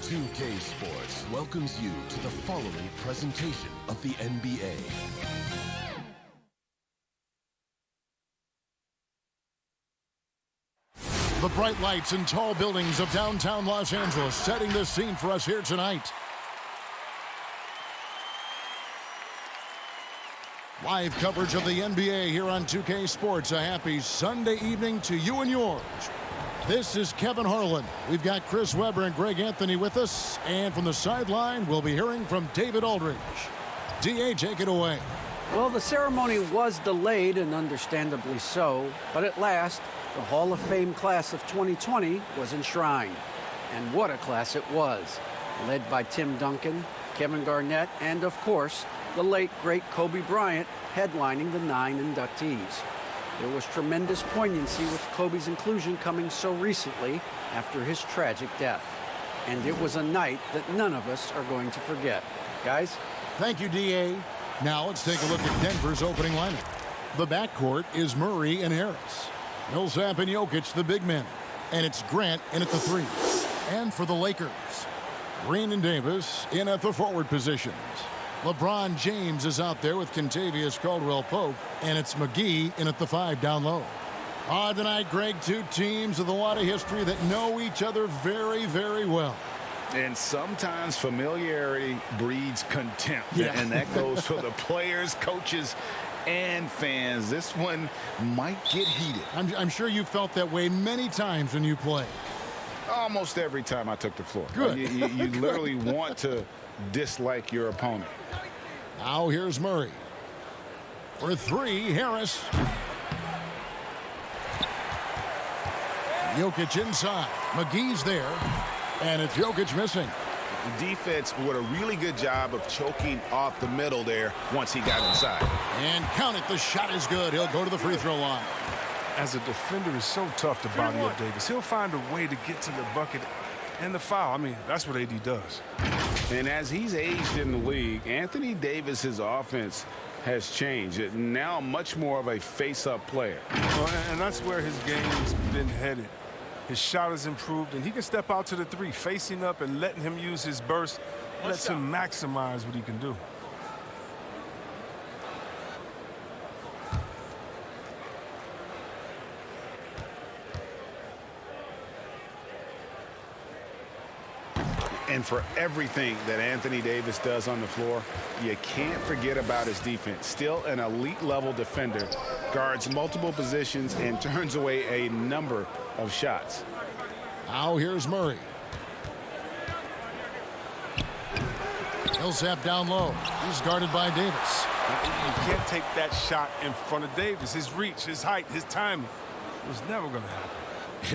2K Sports welcomes you to the following presentation of the NBA. The bright lights and tall buildings of downtown Los Angeles setting the scene for us here tonight. Live coverage of the NBA here on 2K Sports. A happy Sunday evening to you and yours. This is Kevin Harlan. We've got Chris Webber and Greg Anthony with us. And from the sideline, we'll be hearing from David Aldridge. D.A., take it away. Well, the ceremony was delayed, and understandably so. But at last, the Hall of Fame class of 2020 was enshrined. And what a class it was. Led by Tim Duncan, Kevin Garnett, and, of course, the late, great Kobe Bryant headlining the 9 inductees. There was tremendous poignancy with Kobe's inclusion coming so recently after his tragic death. And it was a night that none of us are going to forget. Guys? Thank you, D.A. Now let's take a look at Denver's opening lineup. The backcourt is Murray and Harris. Millsap and Jokic, the big men. And it's Grant in at the 3. And for the Lakers, Green and Davis in at the forward positions. LeBron James is out there with Kentavious Caldwell Pope, and it's McGee in at the 5 down low. Tonight, Greg, two teams with a lot of history that know each other very, very well. And sometimes familiarity breeds contempt, yeah. And that goes for the players, coaches, and fans. This one might get heated. I'm sure you felt that way many times when you play. Almost every time I took the floor. Good. You literally want to dislike your opponent. Now here's Murray. For 3, Harris. Jokic inside. McGee's there. And it's Jokic missing. The defense did a really good job of choking off the middle there once he got inside. And count it, the shot is good. He'll go to the free throw line. As a defender, it's so tough to body up Davis. He'll find a way to get to the bucket and the foul. I mean, that's what AD does. And as he's aged in the league, Anthony Davis's offense has changed. It's now much more of a face-up player. Well, and that's where his game's been headed. His shot has improved, and he can step out to the 3, facing up and letting him use his burst. Lets him maximize what he can do. And for everything that Anthony Davis does on the floor, you can't forget about his defense. Still an elite-level defender, guards multiple positions, and turns away a number of shots. Now here's Murray. Millsap down low. He's guarded by Davis. You can't take that shot in front of Davis. His reach, his height, his timing was never going to happen.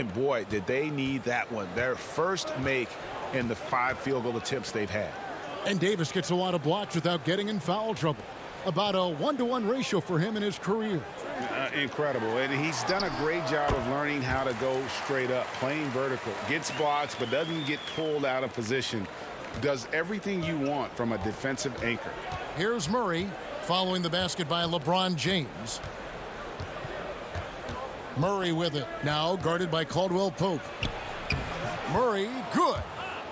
And boy, did they need that one. Their first make in the 5 field goal attempts they've had. And Davis gets a lot of blocks without getting in foul trouble. About a 1-to-1 ratio for him in his career. Incredible. And he's done a great job of learning how to go straight up, playing vertical. Gets blocks, but doesn't get pulled out of position. Does everything you want from a defensive anchor. Here's Murray following the basket by LeBron James. Murray with it. Now guarded by Caldwell Pope. Murray, good.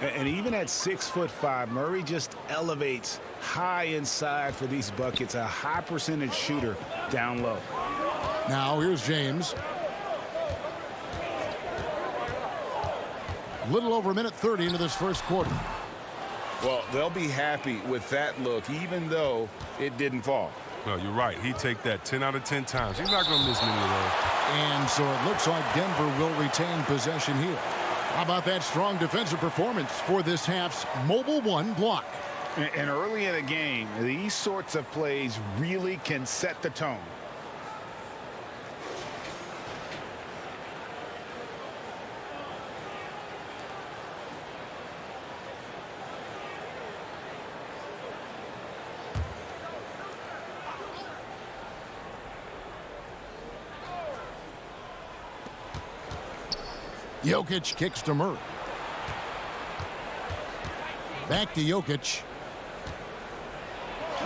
And even at 6'5", Murray just elevates high inside for these buckets. A high percentage shooter down low. Now here's James. A little over a minute 30 into this first quarter. Well, they'll be happy with that look, even though it didn't fall. No, you're right. He'd take that 10 out of 10 times. He's not going to miss many of those. And so it looks like Denver will retain possession here. How about that strong defensive performance for this half's Mobile 1 block? And early in a game, these sorts of plays really can set the tone. Jokic kicks to Murray. Back to Jokic.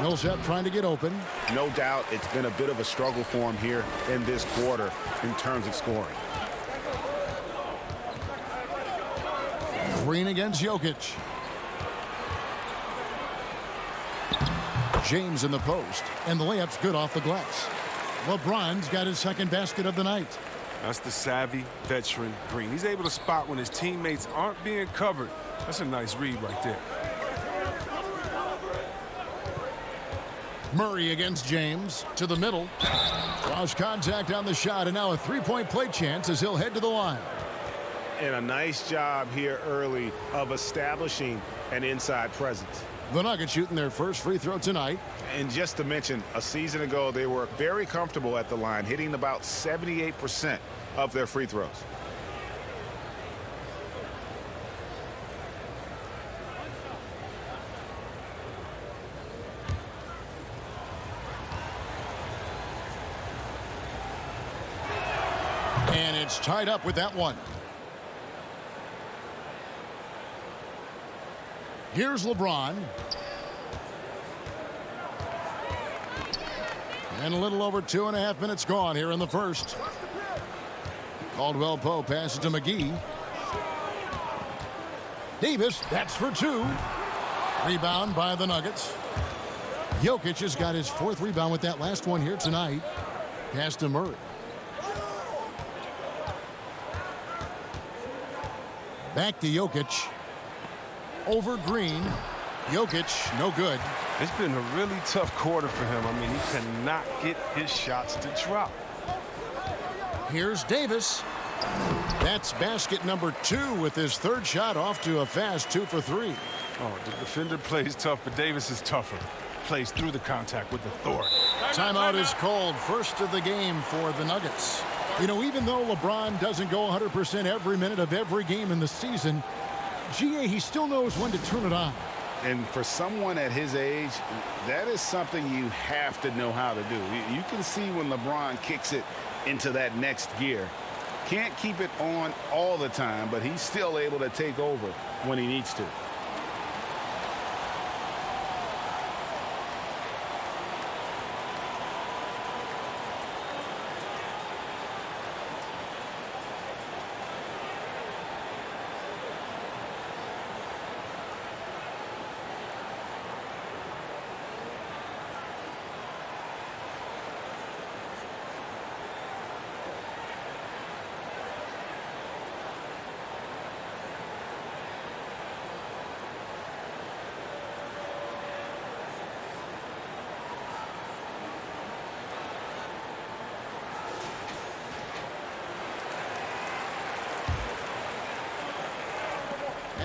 Millsap trying to get open. No doubt it's been a bit of a struggle for him here in this quarter in terms of scoring. Green against Jokic. James in the post, and the layup's good off the glass. LeBron's got his second basket of the night. That's the savvy veteran Green. He's able to spot when his teammates aren't being covered. That's a nice read right there. Murray against James to the middle. Lost contact on the shot, and now a three-point play chance as he'll head to the line. And a nice job here early of establishing an inside presence. The Nuggets shooting their first free throw tonight. And just to mention, a season ago, they were very comfortable at the line, hitting about 78% of their free throws. And it's tied up with that one. Here's LeBron. And a little over 2.5 minutes gone here in the first. Caldwell Pope passes to McGee. Davis, that's for two. Rebound by the Nuggets. Jokic has got his fourth rebound with that last one here tonight. Pass to Murray. Back to Jokic. Over Green. Jokic, no good. It's been a really tough quarter for him. I mean, he cannot get his shots to drop. Here's Davis. That's basket number 2 with his third shot off to a fast 2 for 3. Oh, the defender plays tough, but Davis is tougher. Plays through the contact with authority. Timeout is called. First of the game for the Nuggets. You know, even though LeBron doesn't go 100% every minute of every game in the season, he still knows when to turn it on. And for someone at his age, that is something you have to know how to do. You can see when LeBron kicks it into that next gear. Can't keep it on all the time, but he's still able to take over when he needs to.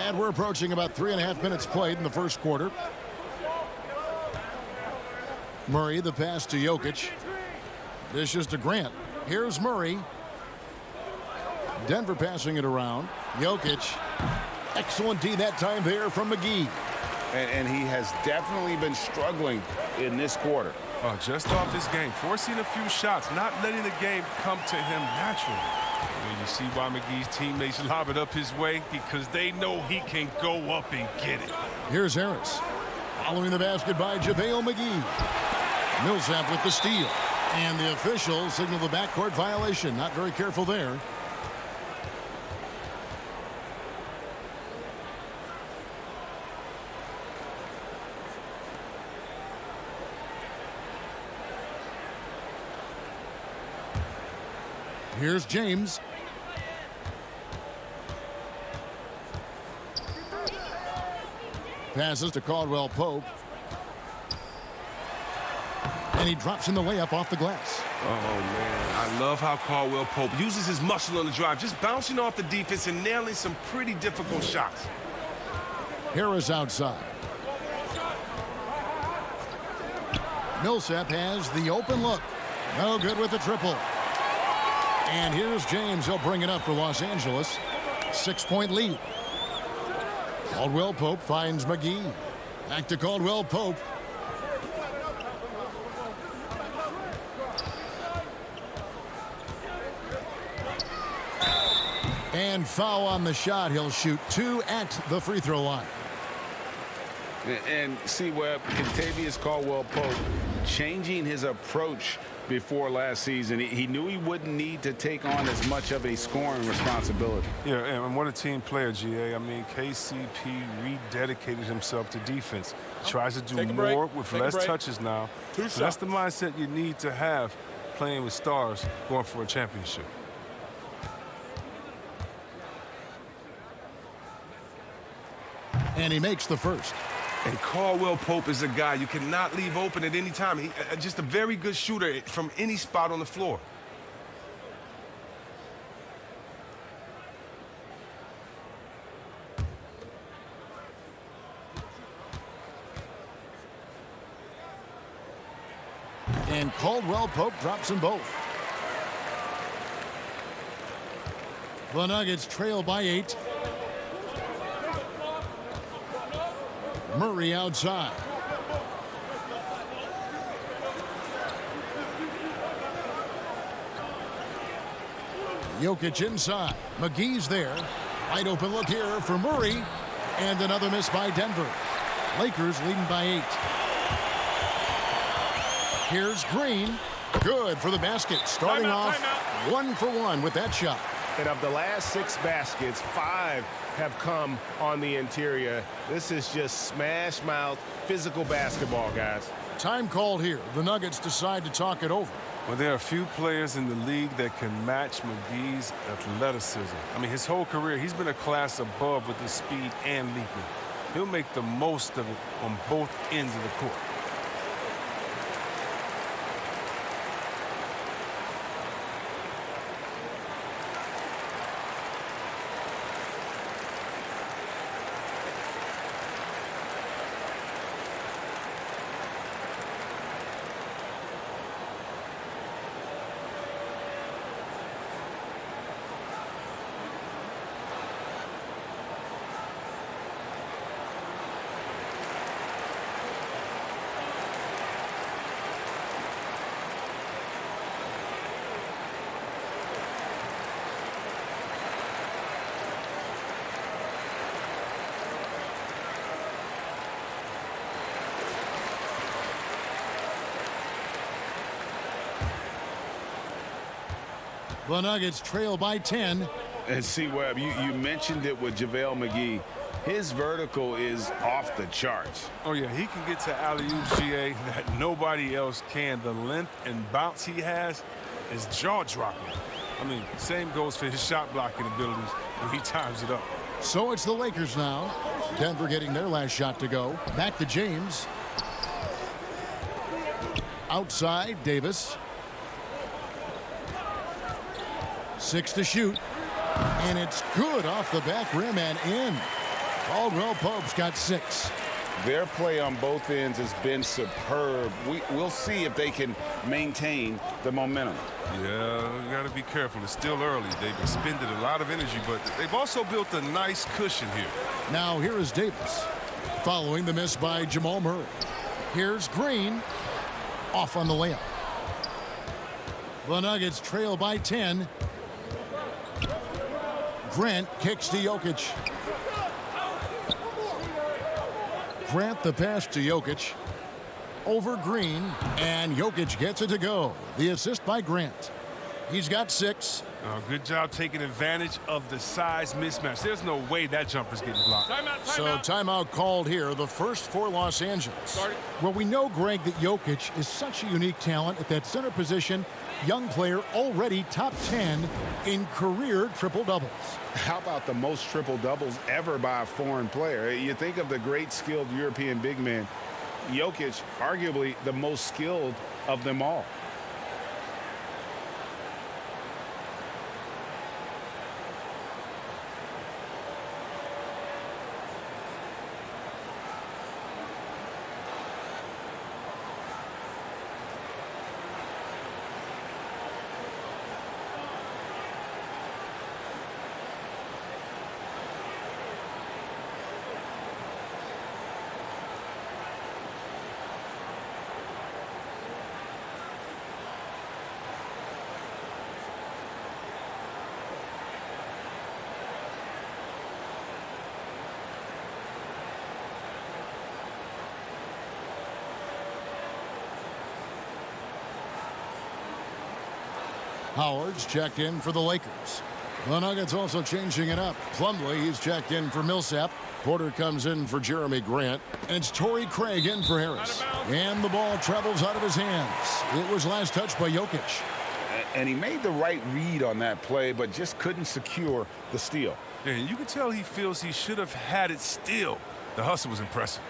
And we're approaching about 3.5 minutes played in the first quarter. Murray, the pass to Jokic. Dishes to Grant. Here's Murray. Denver passing it around. Jokic. Excellent D that time there from McGee. And he has definitely been struggling in this quarter. Oh, just off his game. Forcing a few shots, not letting the game come to him naturally. You see why McGee's teammates lob it up his way? Because they know he can go up and get it. Here's Harris. Following the basket by JaVale McGee. Millsap with the steal. And the officials signal the backcourt violation. Not very careful there. Here's James. Passes to Caldwell Pope. And he drops in the layup off the glass. Oh, man. I love how Caldwell Pope uses his muscle on the drive, just bouncing off the defense and nailing some pretty difficult shots. Harris outside. Millsap has the open look. No good with the triple. And here's James. He'll bring it up for Los Angeles. 6-point lead. Caldwell Pope finds McGee. Back to Caldwell Pope. And foul on the shot. He'll shoot 2 at the free throw line. And see, Webb, Contavious Caldwell Pope changing his approach before last season. He knew he wouldn't need to take on as much of a scoring responsibility. Yeah, and what a team player, GA. I mean, KCP rededicated himself to defense. Tries to do more with less touches now. So that's the mindset you need to have playing with stars going for a championship. And he makes the first. And Caldwell Pope is a guy you cannot leave open at any time. He, just a very good shooter from any spot on the floor. And Caldwell Pope drops them both. The Nuggets trail by 8. Murray outside. Jokic inside. McGee's there. Wide open look here for Murray. And another miss by Denver. Lakers leading by 8. Here's Green. Good for the basket. Starting off 1 for 1 with that shot. And of the last 6 baskets, 5 have come on the interior. This is just smash mouth physical basketball, guys. Time called here. The Nuggets decide to talk it over. Well, there are a few players in the league that can match McGee's athleticism. I mean, his whole career, he's been a class above with his speed and leaping. He'll make the most of it on both ends of the court. The Nuggets trail by 10. And see, Webb, you mentioned it with JaVale McGee. His vertical is off the charts. Oh, yeah, he can get to alley-oop, GA, that nobody else can. The length and bounce he has is jaw-dropping. I mean, same goes for his shot-blocking abilities when he times it up. So it's the Lakers now. Denver getting their last shot to go. Back to James. Outside, Davis. 6 to shoot. And it's good off the back rim and in. Caldwell Pope's got 6. Their play on both ends has been superb. We'll see if they can maintain the momentum. Yeah, you got to be careful. It's still early. They've expended a lot of energy, but they've also built a nice cushion here. Now here is Davis. Following the miss by Jamal Murray. Here's Green. Off on the layup. The Nuggets trail by 10. Grant kicks to Jokic. Grant the pass to Jokic. Over Green, and Jokic gets it to go. The assist by Grant. He's got 6. Good job taking advantage of the size mismatch. There's no way that jumper's getting blocked. Timeout called here, the first for Los Angeles. Well, we know, Greg, that Jokic is such a unique talent at that center position. Young player, already top 10 in career triple-doubles. How about the most triple-doubles ever by a foreign player? You think of the great skilled European big men. Jokic, arguably the most skilled of them all. Howard's checked in for the Lakers. The Nuggets also changing it up. Plumlee, he's checked in for Millsap. Porter comes in for Jeremy Grant. And it's Torrey Craig in for Harris. And the ball travels out of his hands. It was last touched by Jokic. And he made the right read on that play, but just couldn't secure the steal. Yeah, you can tell he feels he should have had it still. The hustle was impressive.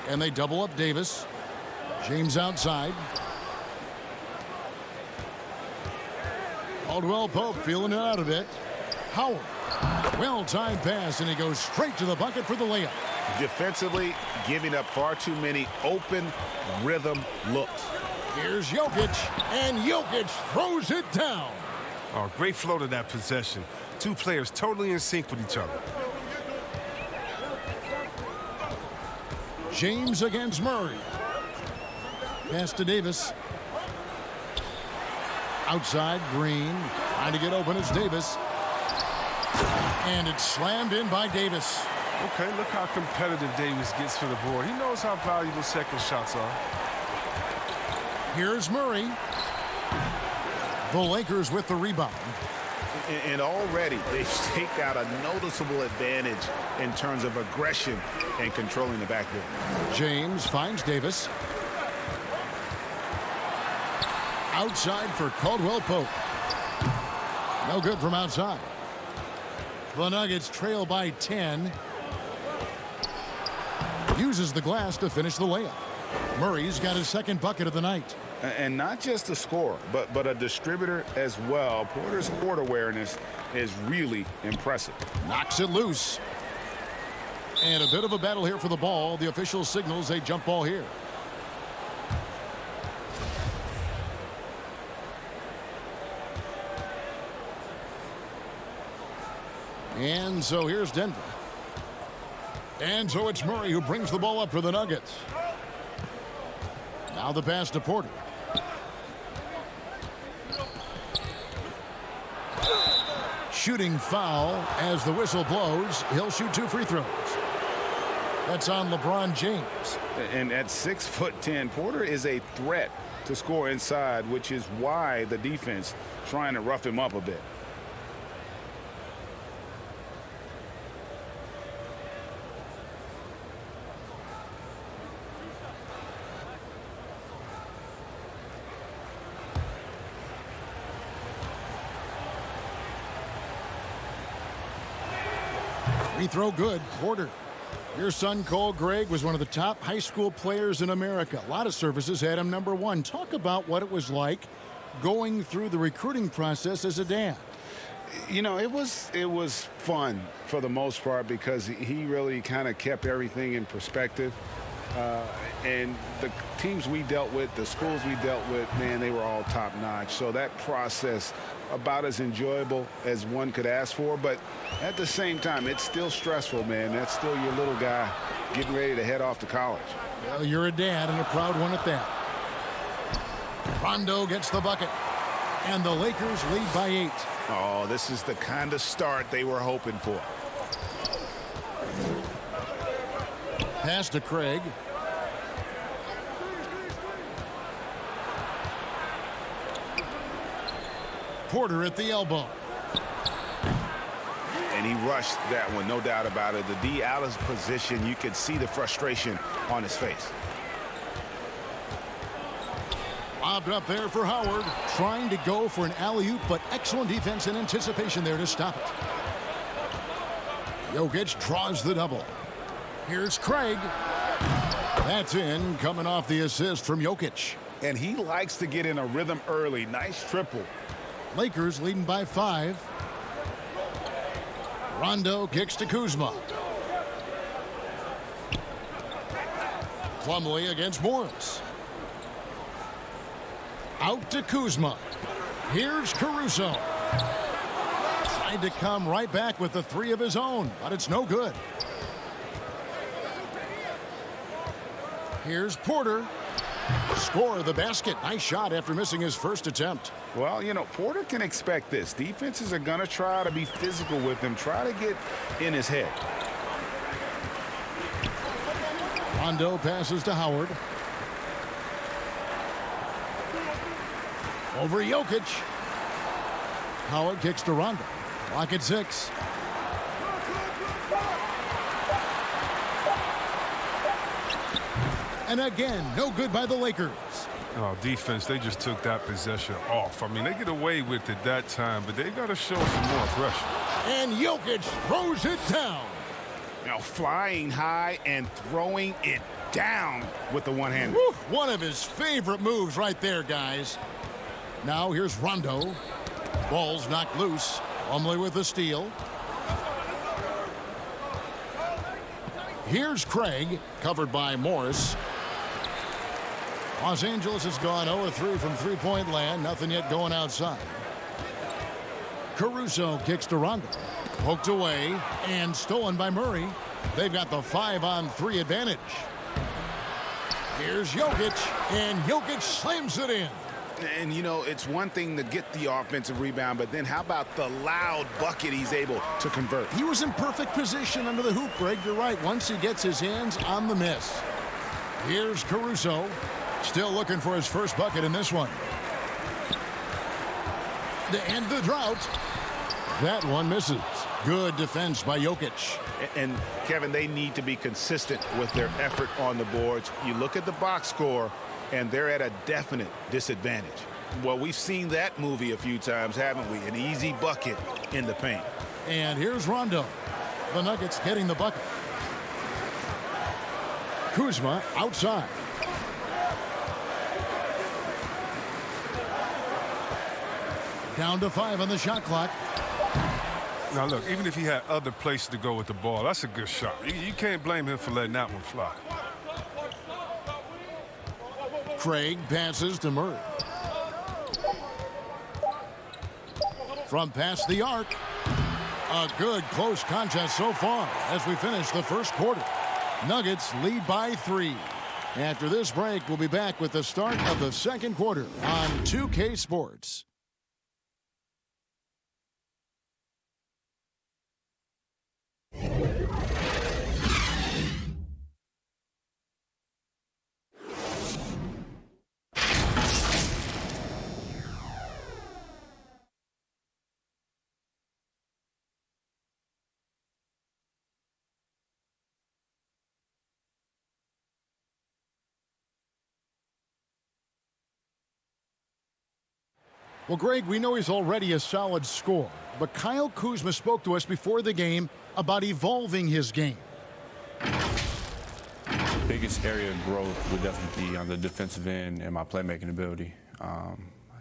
And they double up Davis. James outside. Caldwell Pope feeling it out a bit. Howard. Well-timed pass, and he goes straight to the bucket for the layup. Defensively, giving up far too many open rhythm looks. Here's Jokic, and Jokic throws it down. Oh, great flow to that possession. Two players totally in sync with each other. James against Murray. Pass to Davis. Outside, Green. Trying to get open, it's Davis. And it's slammed in by Davis. Okay, look how competitive Davis gets for the board. He knows how valuable second shots are. Here's Murray. The Lakers with the rebound. And already they've staked out a noticeable advantage in terms of aggression and controlling the backboard. James finds Davis. Outside for Caldwell Pope. No good from outside. The Nuggets trail by 10. Uses the glass to finish the layup. Murray's got his second bucket of the night. And not just a scorer, but a distributor as well. Porter's court awareness is really impressive. Knocks it loose. And a bit of a battle here for the ball. The official signals a jump ball here. And so here's Denver. And so it's Murray who brings the ball up for the Nuggets. Now the pass to Porter. Shooting foul as the whistle blows. He'll shoot 2 free throws. That's on LeBron James. And at 6'10", Porter is a threat to score inside, which is why the defense trying to rough him up a bit. Free throw good. Porter. Your son, Cole Gregg, was one of the top high school players in America. A lot of services had him number 1. Talk about what it was like going through the recruiting process as a dad. You know, it was fun for the most part because he really kind of kept everything in perspective. And the teams we dealt with, the schools we dealt with, man, they were all top-notch. So that process, about as enjoyable as one could ask for. But at the same time, it's still stressful, man. That's still your little guy getting ready to head off to college. Well, you're a dad and a proud one at that. Rondo gets the bucket. And the Lakers lead by 8. Oh, this is the kind of start they were hoping for. Pass to Craig. Porter at the elbow. And he rushed that one, no doubt about it. The D out of position, you could see the frustration on his face. Lobbed up there for Howard. Trying to go for an alley-oop, but excellent defense and anticipation there to stop it. Jokic draws the double. Here's Craig. That's in, coming off the assist from Jokic. And he likes to get in a rhythm early. Nice triple. Lakers leading by 5. Rondo kicks to Kuzma. Plumlee against Morris. Out to Kuzma. Here's Caruso. Tried to come right back with the 3 of his own, but it's no good. Here's Porter. Score the basket. Nice shot after missing his first attempt. Well, you know, Porter can expect this. Defenses are going to try to be physical with him, try to get in his head. Rondo passes to Howard. Over Jokic. Howard kicks to Rondo. Lock at 6. And again, no good by the Lakers. Oh, defense, they just took that possession off. I mean, they get away with it that time, but they got to show some more aggression. And Jokic throws it down. Now flying high and throwing it down with the one-hander. One of his favorite moves right there, guys. Now here's Rondo. Ball's knocked loose. Plumlee with the steal. Here's Craig, covered by Morris. Los Angeles has gone 0-3 from three-point land. Nothing yet going outside. Caruso kicks to Rondo. Poked away and stolen by Murray. They've got the 5-on-3 advantage. Here's Jokic, and Jokic slams it in. And, you know, it's one thing to get the offensive rebound, but then how about the loud bucket he's able to convert? He was in perfect position under the hoop, Greg. You're right. Once he gets his hands on the miss. Here's Caruso. Still looking for his first bucket in this one. To end the drought. That one misses. Good defense by Jokic. And, Kevin, they need to be consistent with their effort on the boards. You look at the box score, and they're at a definite disadvantage. Well, we've seen that movie a few times, haven't we? An easy bucket in the paint. And here's Rondo. The Nuggets getting the bucket. Kuzma outside. Down to 5 on the shot clock. Now, look, even if he had other places to go with the ball, that's a good shot. You can't blame him for letting that one fly. Craig passes to Murray. From past the arc. A good close contest so far as we finish the first quarter. Nuggets lead by 3. After this break, we'll be back with the start of the second quarter on 2K Sports. Well, Greg, we know he's already a solid scorer, but Kyle Kuzma spoke to us before the game about evolving his game. Biggest area of growth would definitely be on the defensive end and my playmaking ability.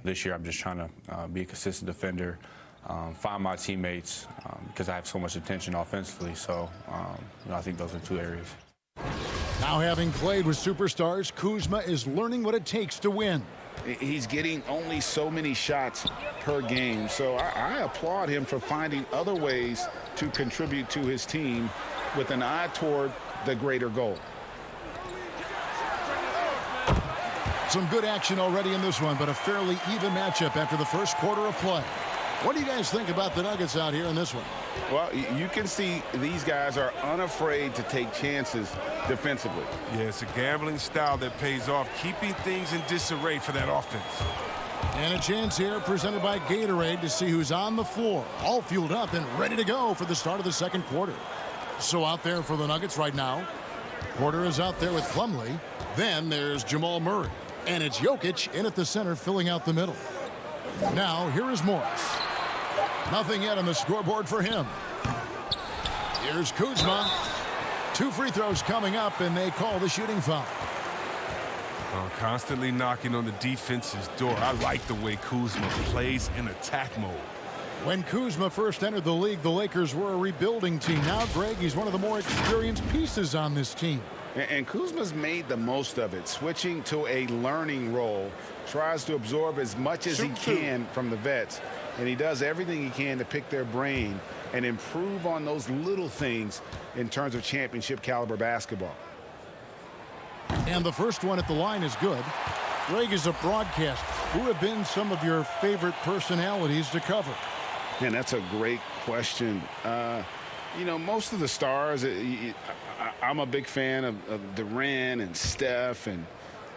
This year, I'm just trying to be a consistent defender, find my teammates because I have so much attention offensively. So, I think those are 2 areas. Now, having played with superstars, Kuzma is learning what it takes to win. He's getting only so many shots per game, so I applaud him for finding other ways to contribute to his team with an eye toward the greater goal. Some good action already in this one, but a fairly even matchup after the first quarter of play. What do you guys think about the Nuggets out here in this one? Well, you can see these guys are unafraid to take chances defensively. Yeah, it's a gambling style that pays off, keeping things in disarray for that offense. And a chance here presented by Gatorade to see who's on the floor, all fueled up and ready to go for the start of the second quarter. So out there for the Nuggets right now, Porter is out there with Plumlee. Then there's Jamal Murray. And it's Jokic in at the center filling out the middle. Now here is Morris. Nothing yet on the scoreboard for him. Here's Kuzma. 2 free throws coming up, and they call the shooting foul. Constantly knocking on the defense's door. I like the way Kuzma plays in attack mode. When Kuzma first entered the league, the Lakers were a rebuilding team. Now, Greg, he's one of the more experienced pieces on this team. And Kuzma's made the most of it, switching to a learning role, tries to absorb as much as he can from the vets, and he does everything he can to pick their brain and improve on those little things in terms of championship caliber basketball. And the first one at the line is good. Greg, is a broadcast, who have been some of your favorite personalities to cover? Man, that's a great question. You know, most of the stars, I'm a big fan of Durant and Steph and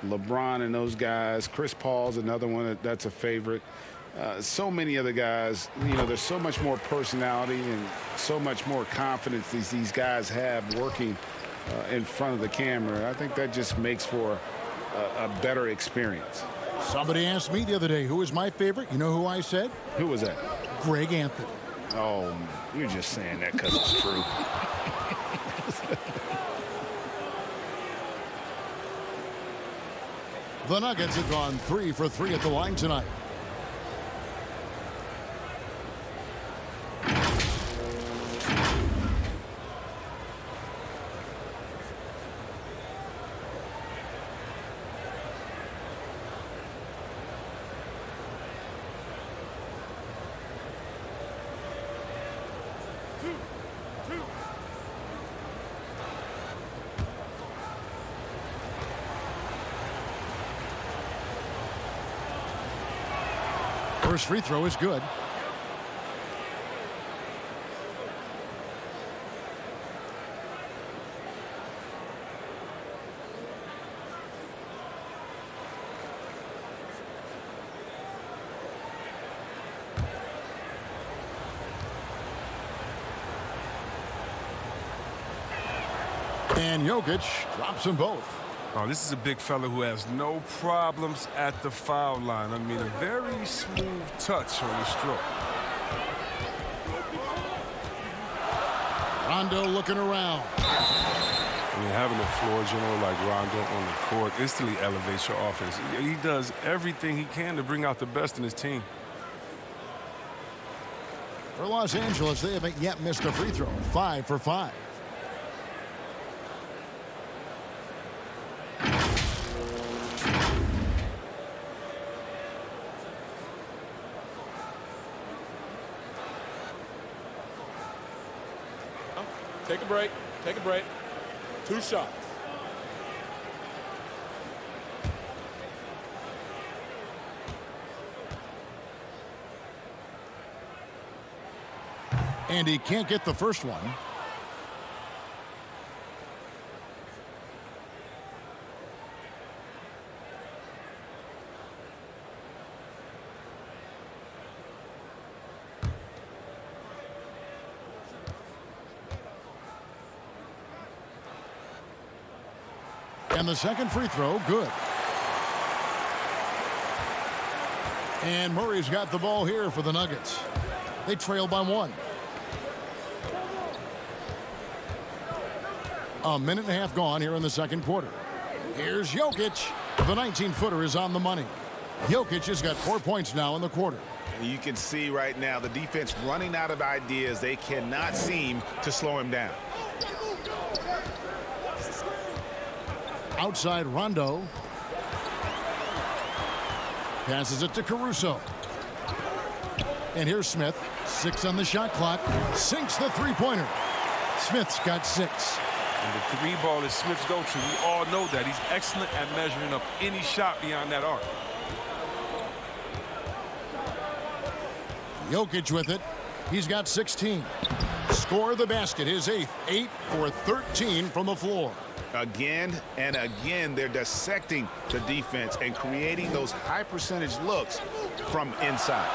LeBron and those guys. Chris Paul's another one that's a favorite. So many other guys, you know, there's so much more personality and so much more confidence these guys have working in front of the camera. I think that just makes for a better experience. Somebody asked me the other day, who is my favorite? You know who I said? Who was that? Greg Anthony. Oh, you're just saying that because it's true. The Nuggets have gone 3 for 3 at the line tonight. First free throw is good. And Jokic drops them both. Oh, this is a big fella who has no problems at the foul line. I mean, a very smooth touch on the stroke. Rondo looking around. I mean, having a floor general like Rondo on the court instantly elevates your offense. He does everything he can to bring out the best in his team. For Los Angeles, they haven't yet missed a free throw. 5 for 5. Take a break. Take a break. 2 shots. And he can't get the first one. And the second free throw, good. And Murray's got the ball here for the Nuggets. They trail by 1. A minute and a half gone here in the second quarter. Here's Jokic. The 19-footer is on the money. Jokic has got 4 points now in the quarter. You can see right now the defense running out of ideas. They cannot seem to slow him down. Outside Rondo. Passes it to Caruso. And here's Smith. 6 on the shot clock. Sinks the three-pointer. Smith's got 6. And the 3 ball is Smith's go-to. We all know that. He's excellent at measuring up any shot beyond that arc. Jokic with it. He's got 16. Score the basket. His 8th. 8 for 13 from the floor. Again and again, they're dissecting the defense and creating those high percentage looks from inside.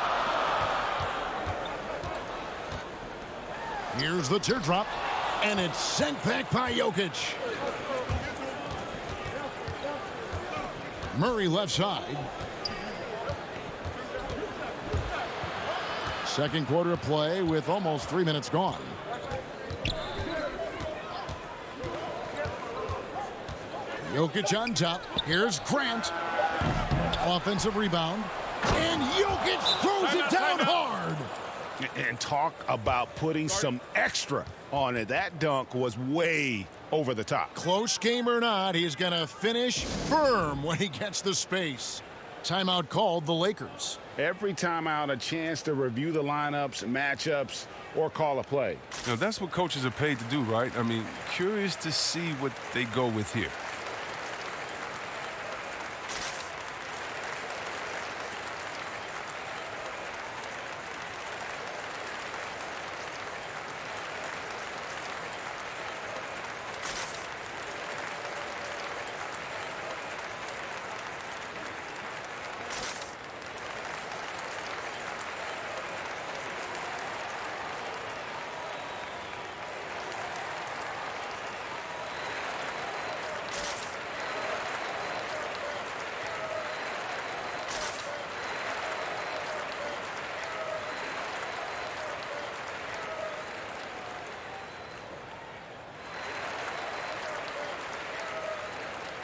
Here's the teardrop, and it's sent back by Jokic. Murray left side. Second quarter of play with almost 3 minutes gone. Jokic on top. Here's Grant. Offensive rebound. And Jokic throws it down hard. And talk about putting some extra on it. That dunk was way over the top. Close game or not, he's going to finish firm when he gets the space. Timeout called the Lakers. Every timeout, a chance to review the lineups, matchups, or call a play. Now, that's what coaches are paid to do, right? I mean, curious to see what they go with here.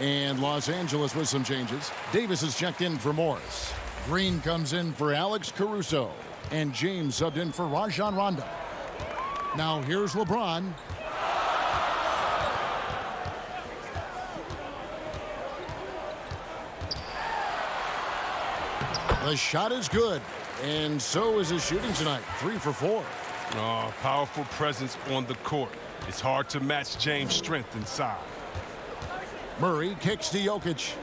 And Los Angeles with some changes. Davis is checked in for Morris. Green comes in for Alex Caruso. And James subbed in for Rajon Rondo. Now here's LeBron. The shot is good. And so is his shooting tonight. 3 for 4. Oh, powerful presence on the court. It's hard to match James' strength inside. Murray kicks to Jokic.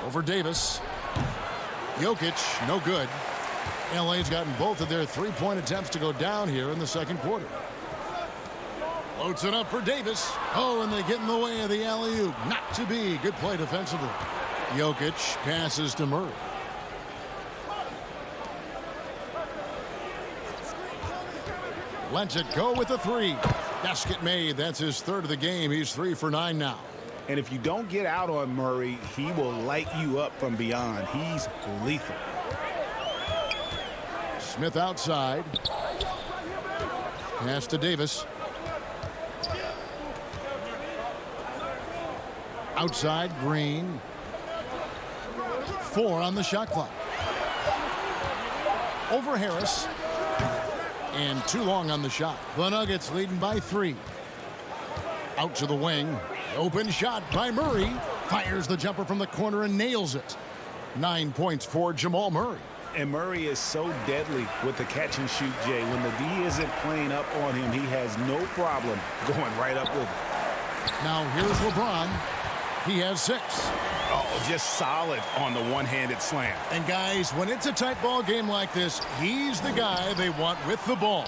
Over Davis. Jokic, no good. LA's gotten both of their three-point attempts to go down here in the second quarter. Floats it up for Davis. Oh, and they get in the way of the alley-oop. Not to be. Good play defensively. Jokic passes to Murray. Lets it go with the 3. Basket made. That's his 3rd of the game. He's 3 for 9 now. And if you don't get out on Murray, he will light you up from beyond. He's lethal. Smith outside. Pass to Davis. Outside, Green. 4 on the shot clock. Over Harris. And too long on the shot. The Nuggets leading by 3. Out to the wing. Open shot by Murray. Fires the jumper from the corner and nails it. 9 points for Jamal Murray. And Murray is so deadly with the catch and shoot, Jay. When the D isn't playing up on him, he has no problem going right up with it. Now here's LeBron. He has 6. Oh, just solid on the one-handed slam. And guys, when it's a tight ball game like this, he's the guy they want with the ball.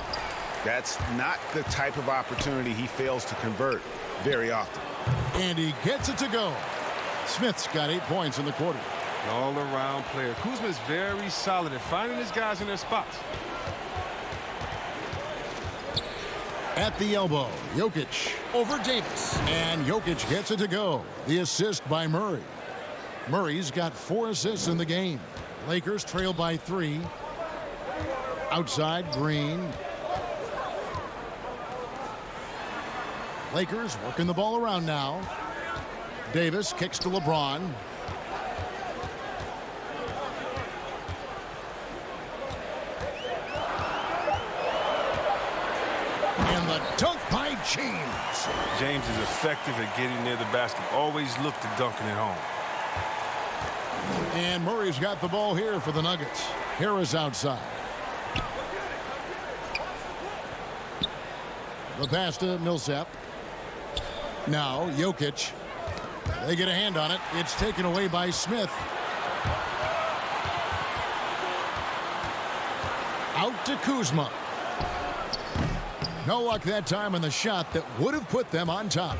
That's not the type of opportunity he fails to convert very often. And he gets it to go. Smith's got 8 points in the quarter. An all-around player. Kuzma is very solid at finding his guys in their spots. At the elbow, Jokic over Davis. And Jokic gets it to go. The assist by Murray. Murray's got 4 assists in the game. Lakers trail by 3. Outside, Green. Lakers working the ball around now. Davis kicks to LeBron. And the dunk by James. James is effective at getting near the basket. Always look to dunking it home. And Murray's got the ball here for the Nuggets. Harris outside. The pass to Millsap. Now Jokic. They get a hand on it. It's taken away by Smith. Out to Kuzma. No luck that time on the shot that would have put them on top.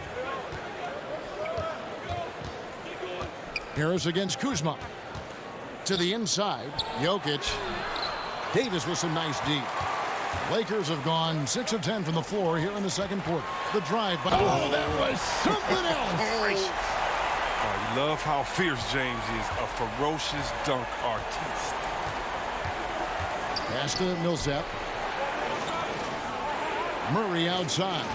Harris against Kuzma. To the inside. Jokic. Davis with some nice D. Lakers have gone 6 of 10 from the floor here in the second quarter. The drive by. Oh, that was something else. Oh, you love how fierce James is. A ferocious dunk artiste. Pass to Millsap. Murray outside.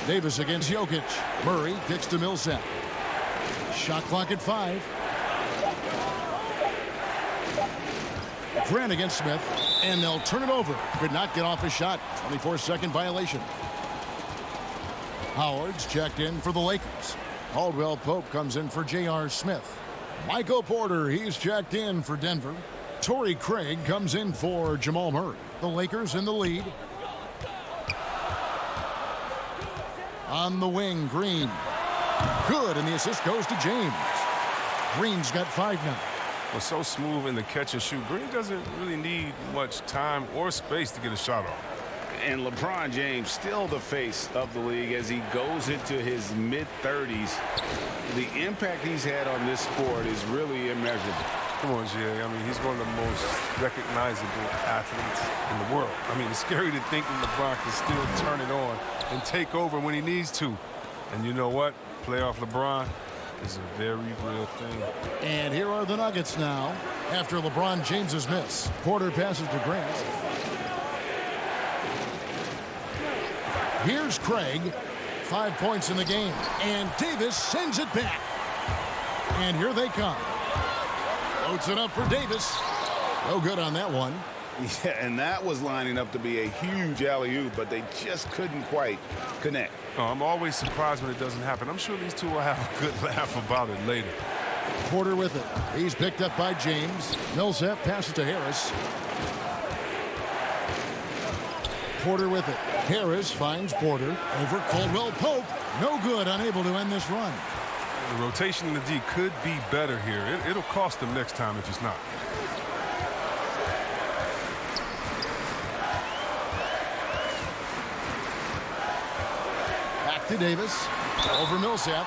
Davis against Jokic. Murray kicks to Millsap. Shot clock at 5. Grant against Smith, and they'll turn it over. Could not get off a shot. 24-second violation. Howard's checked in for the Lakers. Caldwell Pope comes in for J.R. Smith. Michael Porter, he's checked in for Denver. Torrey Craig comes in for Jamal Murray. The Lakers in the lead. On the wing, Green. Good, and the assist goes to James. Green's got 5 now. Was so smooth in the catch and shoot. Green doesn't really need much time or space to get a shot off. And LeBron James still the face of the league as he goes into his mid-30s. The impact he's had on this sport is really immeasurable. Come on, Jay. I mean, he's one of the most recognizable athletes in the world. I mean, it's scary to think that LeBron can still turn it on and take over when he needs to. And you know what? Playoff LeBron is a very real thing. And here are the Nuggets now after LeBron James's miss. Porter passes to Grant. Here's Craig. 5 points in the game. And Davis sends it back. And here they come. Floats it up for Davis. No good on that one. Yeah, and that was lining up to be a huge alley-oop, but they just couldn't quite connect. Oh, I'm always surprised when it doesn't happen. I'm sure these two will have a good laugh about it later. Porter with it. He's picked up by James. Millsap passes to Harris. Porter with it. Harris finds Porter over Caldwell Pope. No good, unable to end this run. The rotation in the D could be better here. It'll cost them next time if it's not. Back to Davis. Over Millsap.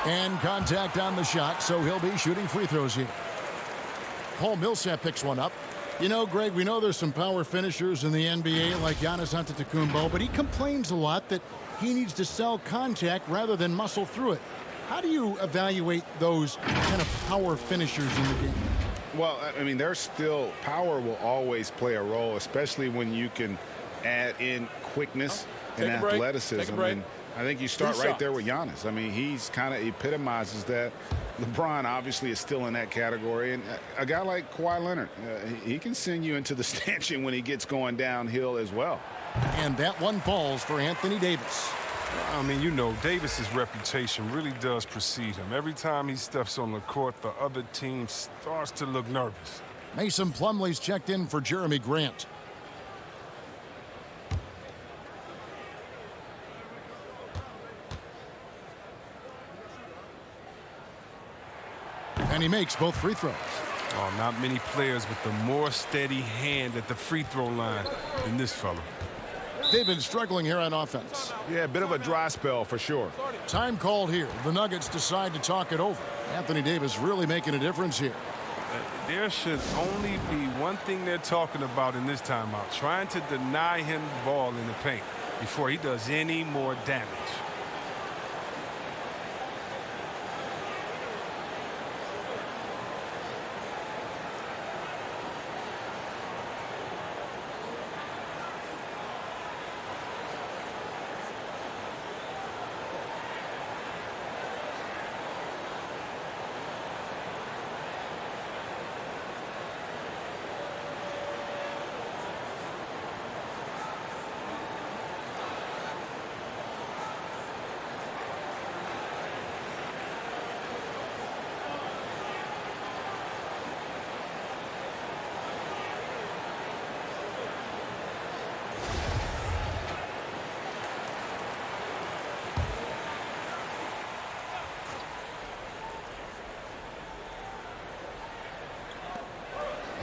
And contact on the shot, so he'll be shooting free throws here. Paul Millsap picks one up. You know, Greg, we know there's some power finishers in the NBA like Giannis Antetokounmpo, but he complains a lot that he needs to sell contact rather than muscle through it. How do you evaluate those kind of power finishers in the game? Well, I mean, there's still power will always play a role, especially when you can add in quickness and athleticism. And I think you start right there with Giannis. I mean, he's kind of epitomizes that. LeBron obviously is still in that category. And a guy like Kawhi Leonard, he can send you into the stanchion when he gets going downhill as well. And that one falls for Anthony Davis. I mean, you know, Davis's reputation really does precede him. Every time he steps on the court, the other team starts to look nervous. Mason Plumlee's checked in for Jeremy Grant. And he makes both free throws. Oh, not many players with a more steady hand at the free throw line than this fella. They've been struggling here on offense. Yeah, a bit of a dry spell for sure. Time called here. The Nuggets decide to talk it over. Anthony Davis really making a difference here. There should only be one thing they're talking about in this timeout, trying to deny him the ball in the paint before he does any more damage.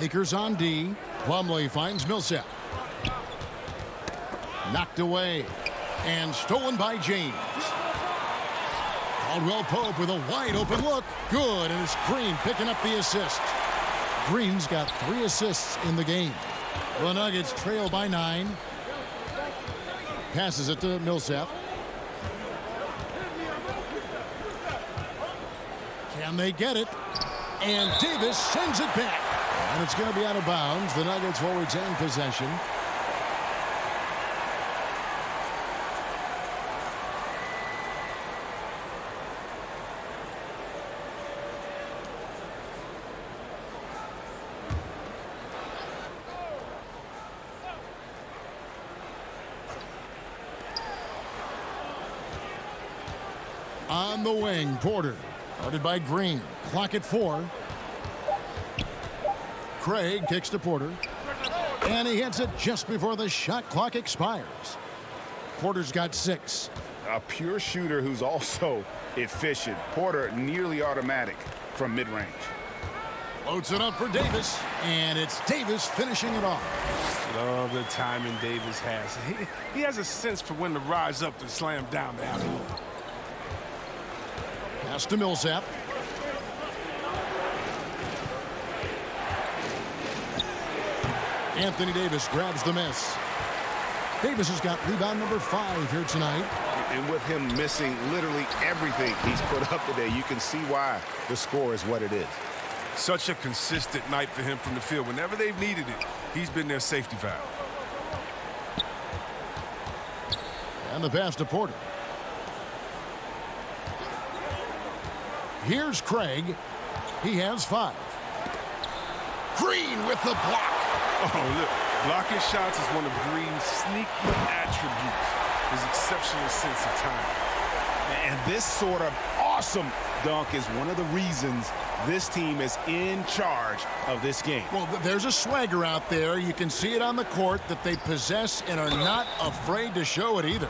Lakers on D. Plumlee finds Millsap. Knocked away. And stolen by James. Caldwell Pope with a wide open look. Good, and it's Green picking up the assist. Green's got 3 assists in the game. The Nuggets trail by 9. Passes it to Millsap. Can they get it? And Davis sends it back. And it's going to be out of bounds. The Nuggets will retain possession. On the wing, Porter. Guarded by Green. Clock at 4. Craig kicks to Porter. And he hits it just before the shot clock expires. Porter's got 6. A pure shooter who's also efficient. Porter nearly automatic from mid-range. Loads it up for Davis. And it's Davis finishing it off. Love the timing Davis has. He has a sense for when to rise up to slam down the alley. Pass to Millsap. Anthony Davis grabs the miss. Davis has got rebound number 5 here tonight. And with him missing literally everything he's put up today, you can see why the score is what it is. Such a consistent night for him from the field. Whenever they've needed it, he's been their safety valve. And the pass to Porter. Here's Craig. He has 5. Green with the block. Oh, look. Blocking shots is one of Green's sneaky attributes. His exceptional sense of time. And this sort of awesome dunk is one of the reasons this team is in charge of this game. Well, there's a swagger out there. You can see it on the court that they possess and are not afraid to show it either.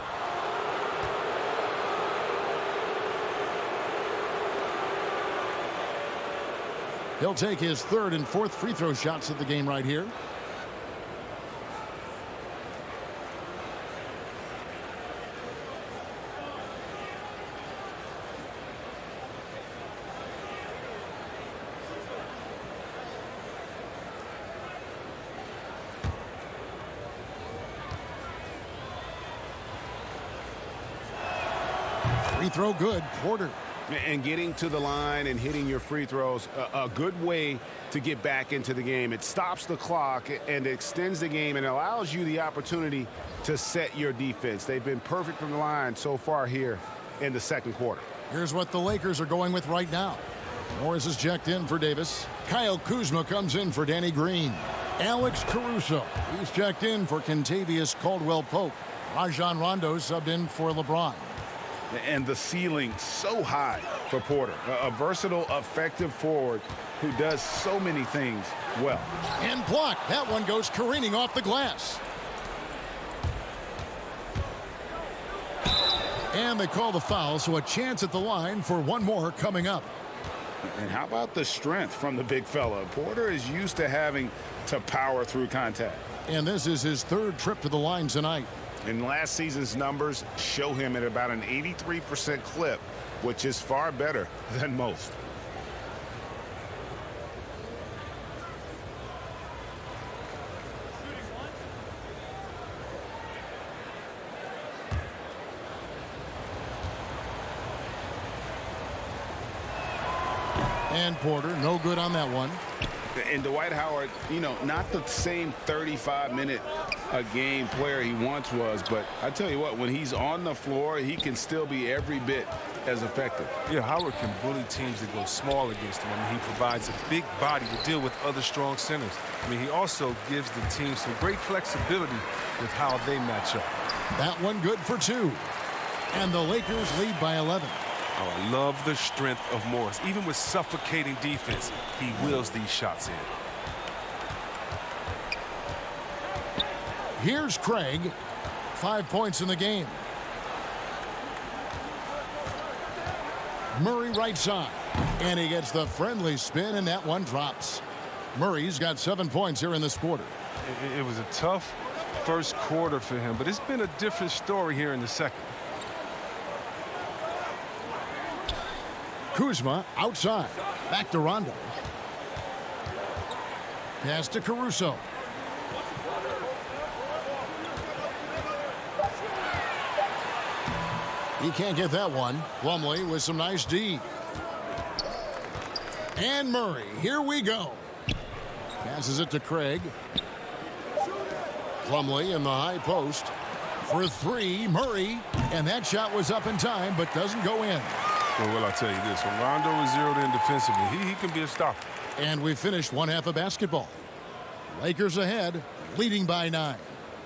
He'll take his 3rd and 4th free throw shots of the game right here. Free throw good, Porter. And getting to the line and hitting your free throws, a good way to get back into the game. It stops the clock and extends the game and allows you the opportunity to set your defense. They've been perfect from the line so far here in the second quarter. Here's what the Lakers are going with right now. Morris is checked in for Davis. Kyle Kuzma comes in for Danny Green. Alex Caruso, he's checked in for Kentavious Caldwell Pope. Rajon Rondo subbed in for LeBron. And the ceiling so high for Porter. A versatile, effective forward who does so many things well. And blocked. That one goes careening off the glass. And they call the foul, so a chance at the line for one more coming up. And how about the strength from the big fella? Porter is used to having to power through contact. And this is his 3rd trip to the line tonight. And last season's numbers show him at about an 83% clip, which is far better than most. And Porter, no good on that one. And Dwight Howard, you know, not the same 35-minute-a-game player he once was, but I tell you what, when he's on the floor, he can still be every bit as effective. Yeah, Howard can bully teams that go small against him. I mean, he provides a big body to deal with other strong centers. I mean, he also gives the team some great flexibility with how they match up. That one good for 2. And the Lakers lead by 11. Oh, I love the strength of Morris. Even with suffocating defense, he wheels these shots in. Here's Craig. 5 points in the game. Murray right side. And he gets the friendly spin, and that one drops. Murray's got 7 points here in this quarter. It was a tough first quarter for him, but it's been a different story here in the second. Kuzma outside. Back to Rondo. Pass to Caruso. He can't get that one. Plumlee with some nice D. And Murray. Here we go. Passes it to Craig. Plumlee in the high post. For 3, Murray. And that shot was up in time, but doesn't go in. Well, I'll tell you this. When Rondo is zeroed in defensively, he can be a stopper. And we finished one half of basketball. Lakers ahead, leading by 9.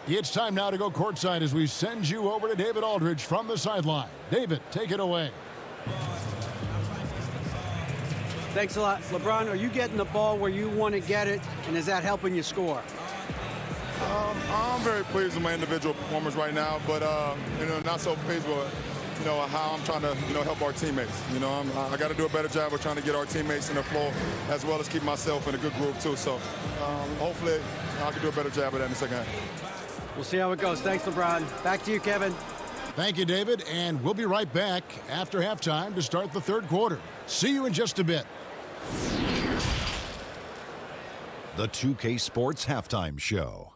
It's time now to go courtside as we send you over to David Aldridge from the sideline. David, take it away. Thanks a lot. LeBron, are you getting the ball where you want to get it, and is that helping you score? I'm very pleased with my individual performance right now, but not so pleased with how I'm trying to help our teammates. I got to do a better job of trying to get our teammates in the flow as well as keep myself in a good groove too. So hopefully I can do a better job of that in the second half. We'll see how it goes. Thanks, LeBron. Back to you, Kevin. Thank you, David, and we'll be right back after halftime to start the third quarter. See you in just a bit. The 2K Sports Halftime Show.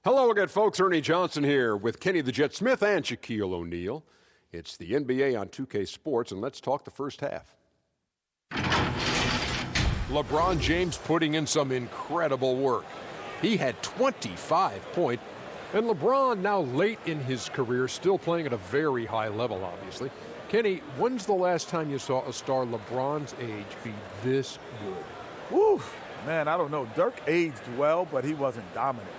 Hello again, folks. Ernie Johnson here with Kenny the Jet Smith and Shaquille O'Neal. It's the NBA on 2K Sports, and let's talk the first half. LeBron James putting in some incredible work. He had 25 points And LeBron, now late in his career, still playing at a very high level, obviously. Kenny, when's the last time you saw a star LeBron's age be this good? Woo, man, I don't know. Dirk aged well, but he wasn't dominant.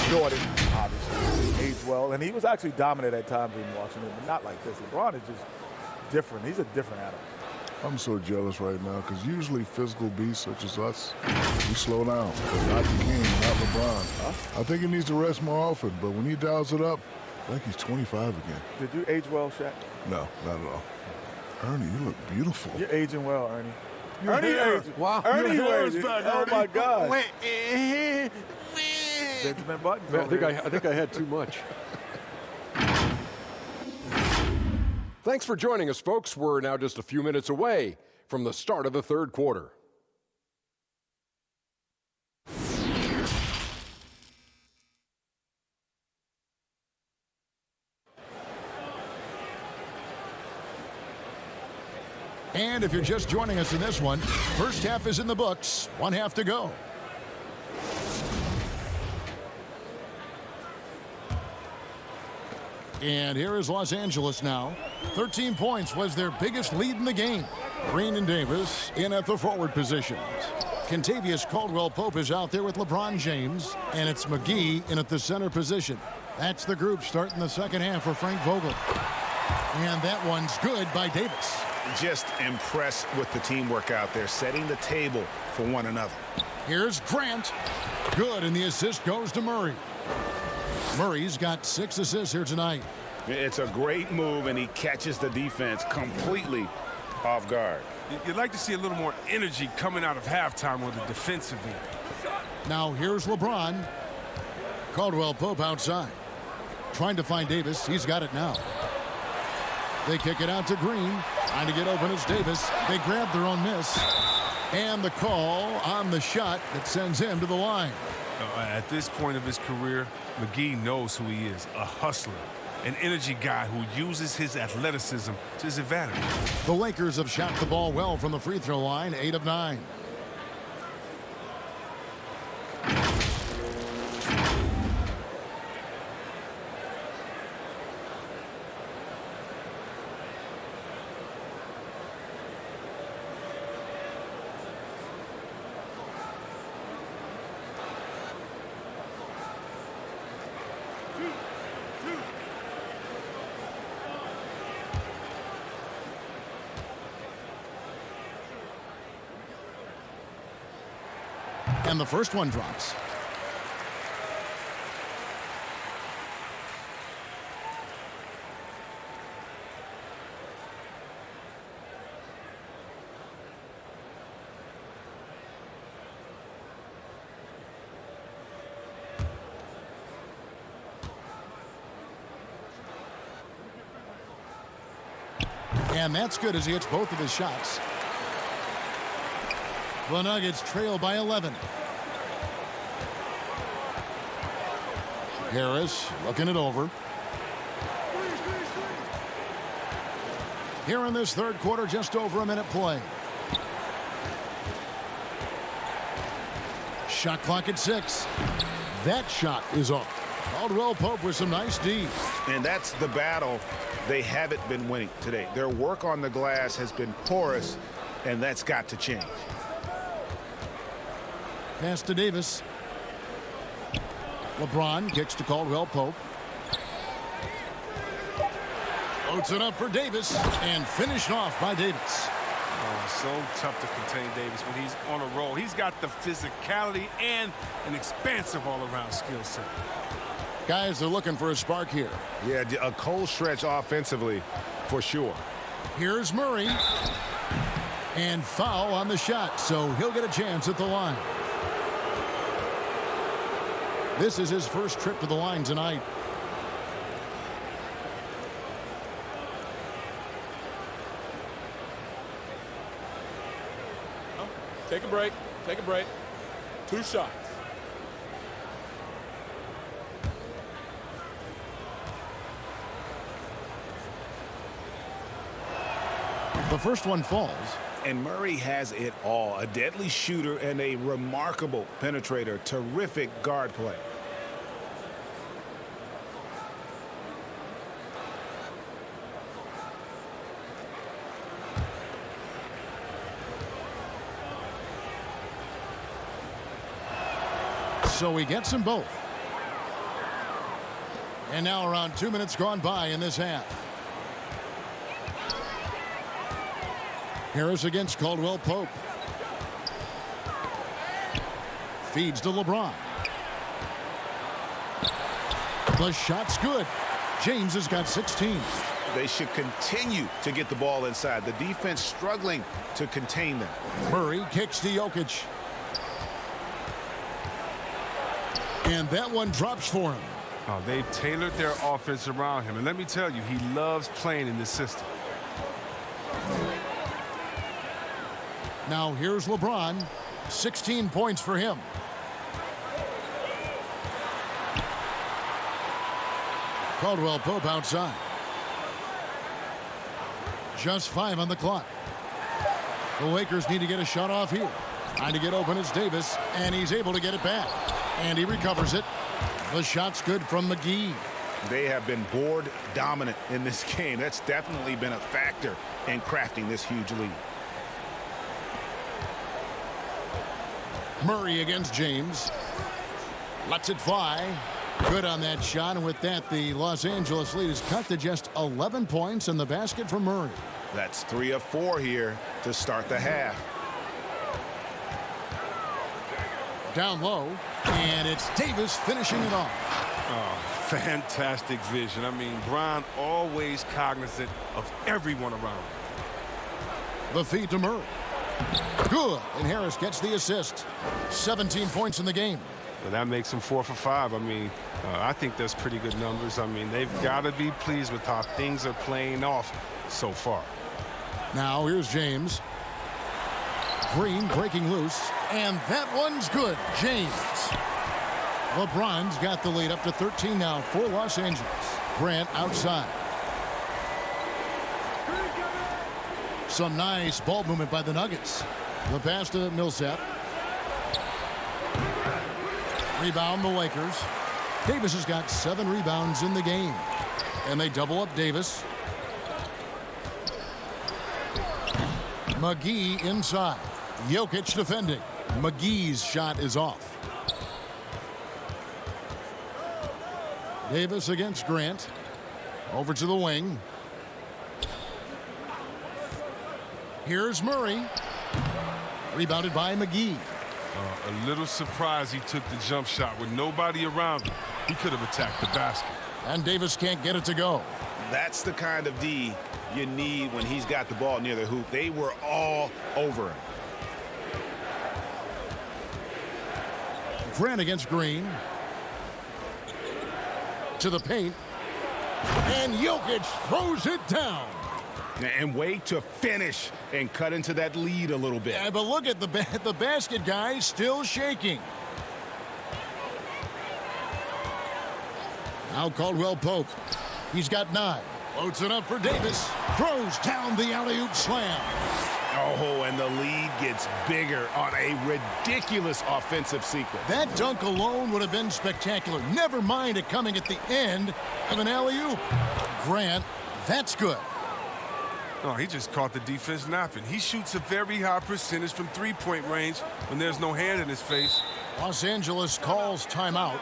Jordan, obviously, aged well, and he was actually dominant at times in Washington, but not like this. LeBron is just different. He's a different animal. I'm so jealous right now because usually physical beasts such as us, we slow down. But not the King, not LeBron. I think he needs to rest more often, but when he dials it up, I think he's 25 again. Did you age well, Shaq? No, not at all. Ernie, you look beautiful. You're aging well, Ernie. Your Ernie hair. aged. Wow. Ernie Your hair aged. is back, Oh, Ernie. my God. Benjamin Button. I think I had too much. Thanks for joining us, folks. We're now just a few minutes away from the start of the third quarter. And if you're just joining us in this one, first half is in the books. 1 half to go. And here is Los Angeles now. 13 points was their biggest lead in the game. Green and Davis in at the forward positions. Kentavious Caldwell Pope is out there with LeBron James, and it's McGee in at the center position. That's the group starting the second half for Frank Vogel. And that one's good by Davis. Just impressed with the teamwork out there, setting the table for one another. Here's Grant. Good, and the assist goes to Murray. Murray's got 6 assists here tonight. It's a great move, and he catches the defense completely off guard. You'd like to see a little more energy coming out of halftime with the defensive end. Now here's LeBron. Caldwell Pope outside. Trying to find Davis. He's got it now. They kick it out to Green. Trying to get open is Davis. They grab their own miss. And the call on the shot that sends him to the line. At this point of his career, McGee knows who he is, a hustler, an energy guy who uses his athleticism to his advantage. The Lakers have shot the ball well from the free throw line, 8 of 9. And the first one drops. And that's good as he hits both of his shots. The Nuggets trail by 11. Harris looking it over. Here in this third quarter, just over a minute play. Shot clock at 6. That shot is off. Caldwell Pope with some nice D. And that's the battle they haven't been winning today. Their work on the glass has been porous, and that's got to change. Pass to Davis. LeBron kicks to Caldwell Pope. Floats it up for Davis and finished off by Davis. Oh, so tough to contain Davis when he's on a roll. He's got the physicality and an expansive all-around skill set. Guys are looking for a spark here. Yeah, a cold stretch offensively for sure. Here's Murray. And foul on the shot, so he'll get a chance at the line. This is his first trip to the line tonight. Take a break. Take a break. 2 shots. The first one falls. And Murray has it all. A deadly shooter and a remarkable penetrator. Terrific guard play. so he gets them both. And now around 2 minutes gone by in this half. Harris against Caldwell Pope. Feeds to LeBron. The shot's good. James has got 16. They should continue to get the ball inside. The defense struggling to contain them. Murray kicks to Jokic. And that one drops for him. Oh, they've tailored their offense around him. And let me tell you, he loves playing in this system. Now here's LeBron. 16 points for him. Caldwell Pope outside. Just 5 on the clock. The Lakers need to get a shot off here. Trying to get open is Davis, and he's able to get it back. And he recovers it. The shot's good from McGee. They have been board dominant in this game. That's definitely been a factor in crafting this huge lead. Murray against James. Lets it fly. Good on that shot, and with that, the Los Angeles lead is cut to just 11 points in the basket for Murray. That's 3 of 4 here to start the half. Down low, and it's Davis finishing it off. Oh, fantastic vision. I mean, Bron always cognizant of everyone around. The feed to Murray. Good, and Harris gets the assist. 17 points in the game. Well, that makes him 4 for 5. I mean, I think that's pretty good numbers. I mean, they've got to be pleased with how things are playing off so far. Now here's James. Green breaking loose, and that one's good. James. LeBron's got the lead up to 13 now for Los Angeles. Grant outside. Some nice ball movement by the Nuggets. The pass to Millsap. Rebound the Lakers. Davis has got 7 rebounds in the game. And they double up Davis. McGee inside. Jokic defending. McGee's shot is off. Davis against Grant. Over to the wing. Here's Murray. Rebounded by McGee. A little surprised he took the jump shot with nobody around him. He could have attacked the basket. And Davis can't get it to go. That's the kind of D you need when he's got the ball near the hoop. They were all over him. Grant against Green. To the paint. And Jokic throws it down. And wait to finish and cut into that lead a little bit. Yeah, but look at the basket guy still shaking. Now Caldwell Pope. He's got 9. Loads it up for Davis. Throws down the alley-oop slam. Oh, and the lead gets bigger on a ridiculous offensive sequence. That dunk alone would have been spectacular. Never mind it coming at the end of an alley-oop. Grant, that's good. Oh, he just caught the defense napping. He shoots a very high percentage from three-point range when there's no hand in his face. Los Angeles calls timeout.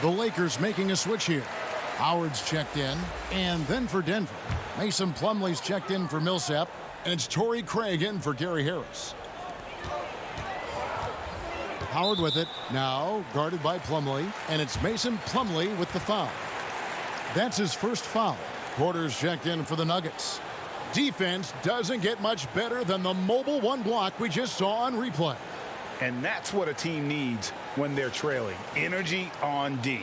The Lakers making a switch here. Howard's checked in, and then for Denver. Mason Plumlee's checked in for Millsap, and it's Torrey Craig in for Gary Harris. Howard with it, now guarded by Plumlee, and it's Mason Plumlee with the foul. That's his first foul. Porter's checked in for the Nuggets. Defense doesn't get much better than the mobile one block we just saw on replay. And that's what a team needs when they're trailing. Energy on D.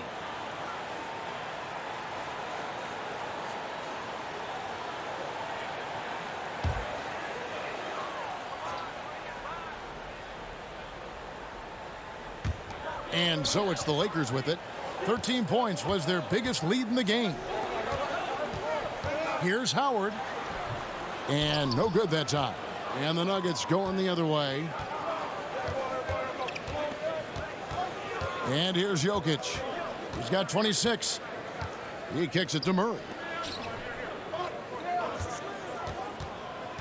And so it's the Lakers with it. 13 points was their biggest lead in the game. Here's Howard. And no good that time. And the Nuggets going the other way. And here's Jokic. He's got 26. He kicks it to Murray.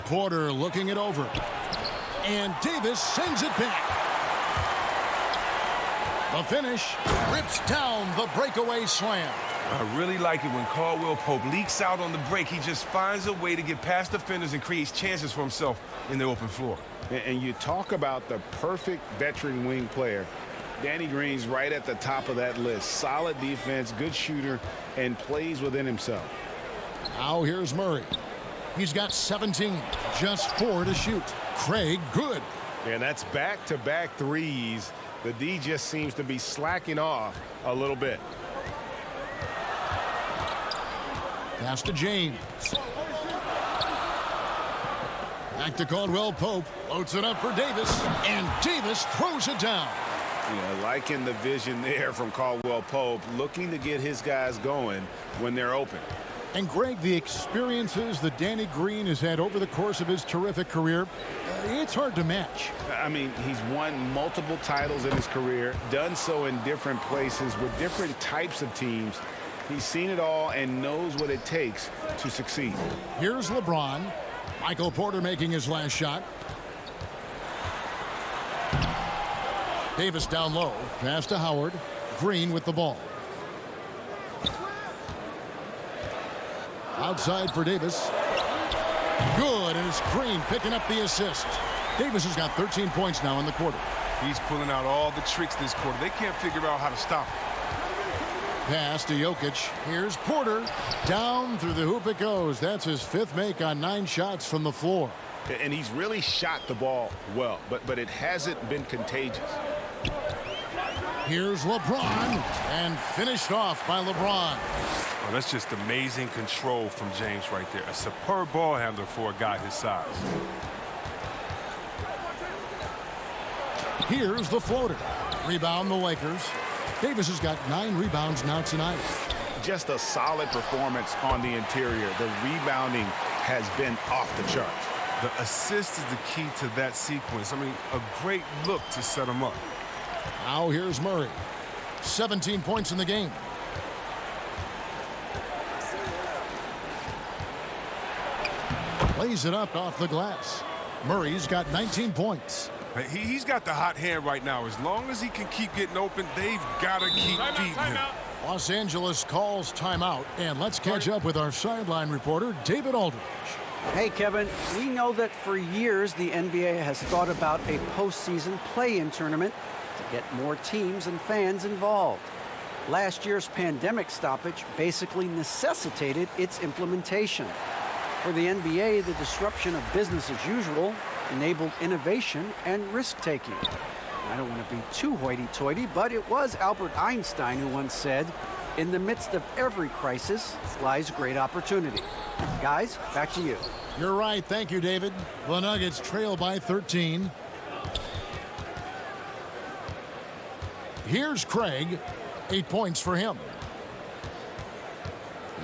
Porter looking it over. And Davis sends it back. The finish rips down the breakaway slam. I really like it when Caldwell Pope leaks out on the break. He just finds a way to get past defenders and creates chances for himself in the open floor. And you talk about the perfect veteran wing player. Danny Green's right at the top of that list. Solid defense, good shooter, and plays within himself. Now here's Murray. He's got 17, just 4 to shoot. Craig, good. And that's back-to-back threes. The D just seems to be slacking off a little bit. Pass to James. Back to Caldwell Pope. Loads it up for Davis. And Davis throws it down. Yeah, liking the vision there from Caldwell Pope, looking to get his guys going when they're open. And Greg, the experiences that Danny Green has had over the course of his terrific career, it's hard to match. I mean, he's won multiple titles in his career, done so in different places with different types of teams. He's seen it all and knows what it takes to succeed. Here's LeBron. Michael Porter making his last shot. Davis down low. Pass to Howard. Green with the ball. Outside for Davis. Good, and it's Green picking up the assist. Davis has got 13 points now in the quarter. He's pulling out all the tricks this quarter. They can't figure out how to stop him. Pass to Jokic. Here's Porter. Down through the hoop it goes. That's his 5th make on 9 shots from the floor. And he's really shot the ball well, but it hasn't been contagious. Here's LeBron, and finished off by LeBron. Oh, that's just amazing control from James right there. A superb ball handler for a guy his size. Here's the floater. Rebound the Lakers. Davis has got 9 rebounds now tonight. Just a solid performance on the interior. The rebounding has been off the charts. The assist is the key to that sequence. I mean, a great look to set him up. Now here's Murray. 17 points in the game. Lays it up off the glass. Murray's got 19 points. He's got the hot hand right now. As long as he can keep getting open, they've got to keep feeding him. Los Angeles calls timeout, and let's catch up with our sideline reporter, David Aldridge. Hey, Kevin, we know that for years the NBA has thought about a postseason play-in tournament to get more teams and fans involved. Last year's pandemic stoppage basically necessitated its implementation. For the NBA, the disruption of business as usual enabled innovation and risk-taking. I don't want to be too hoity-toity, but it was Albert Einstein who once said, "In the midst of every crisis lies great opportunity." Guys, back to you. You're right. Thank you, David. The Nuggets trail by 13. Here's Craig. 8 points for him.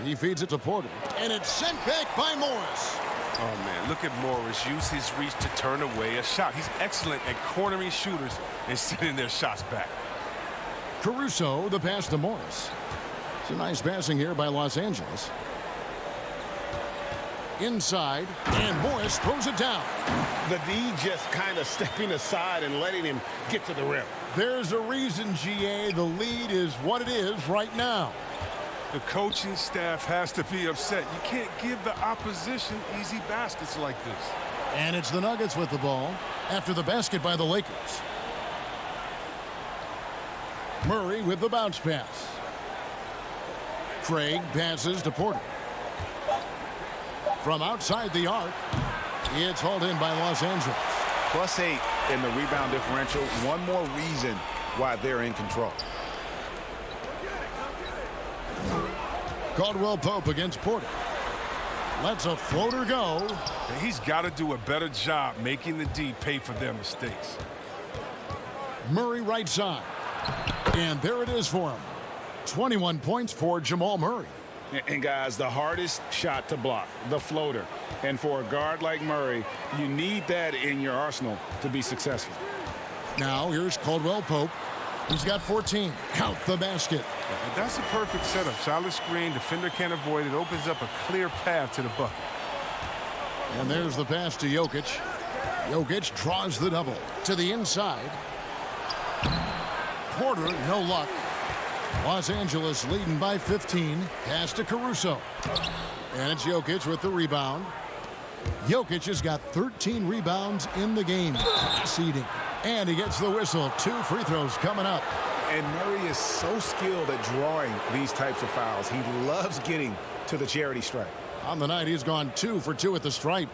He feeds it to Porter, and it's sent back by Morris. Oh, man, look at Morris use his reach to turn away a shot. He's excellent at cornering shooters and sending their shots back. Caruso, the pass to Morris. It's a nice passing here by Los Angeles. Inside, and Morris throws it down. The D just kind of stepping aside and letting him get to the rim. There's a reason, GA, the lead is what it is right now. The coaching staff has to be upset. You can't give the opposition easy baskets like this. And it's the Nuggets with the ball after the basket by the Lakers. Murray with the bounce pass. Craig passes to Porter. From outside the arc, it's hauled in by Los Angeles. +8 in the rebound differential. One more reason why they're in control. Caldwell Pope against Porter. Lets a floater go. He's got to do a better job making the D pay for their mistakes. Murray right side. And there it is for him. 21 points for Jamal Murray. And guys, the hardest shot to block, the floater. And for a guard like Murray, you need that in your arsenal to be successful. Now here's Caldwell Pope. He's got 14. Count the basket. And that's a perfect setup. Solid screen, defender can't avoid it. Opens up a clear path to the bucket. And there's the pass to Jokic. Jokic draws the double to the inside. Porter, no luck. Los Angeles leading by 15. Pass to Caruso. And it's Jokic with the rebound. Jokic has got 13 rebounds in the game. Seeding. And he gets the whistle. 2 free throws coming up. And Murray is so skilled at drawing these types of fouls. He loves getting to the charity stripe. On the night, he's gone 2 for 2 at the stripe.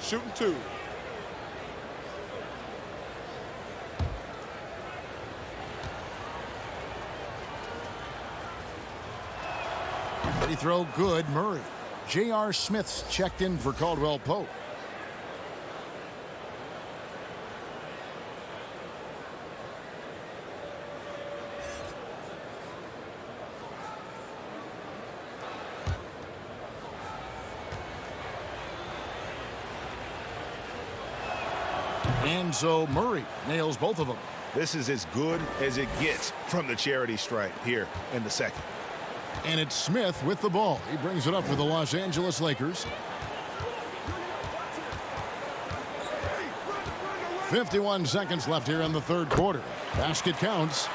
Shooting 2. Ready throw good, Murray. J.R. Smith's checked in for Caldwell Pope. And so Murray nails both of them. This is as good as it gets from the charity stripe here in the second. And it's Smith with the ball. He brings it up for the Los Angeles Lakers. 51 seconds left here in the third quarter. Basket counts.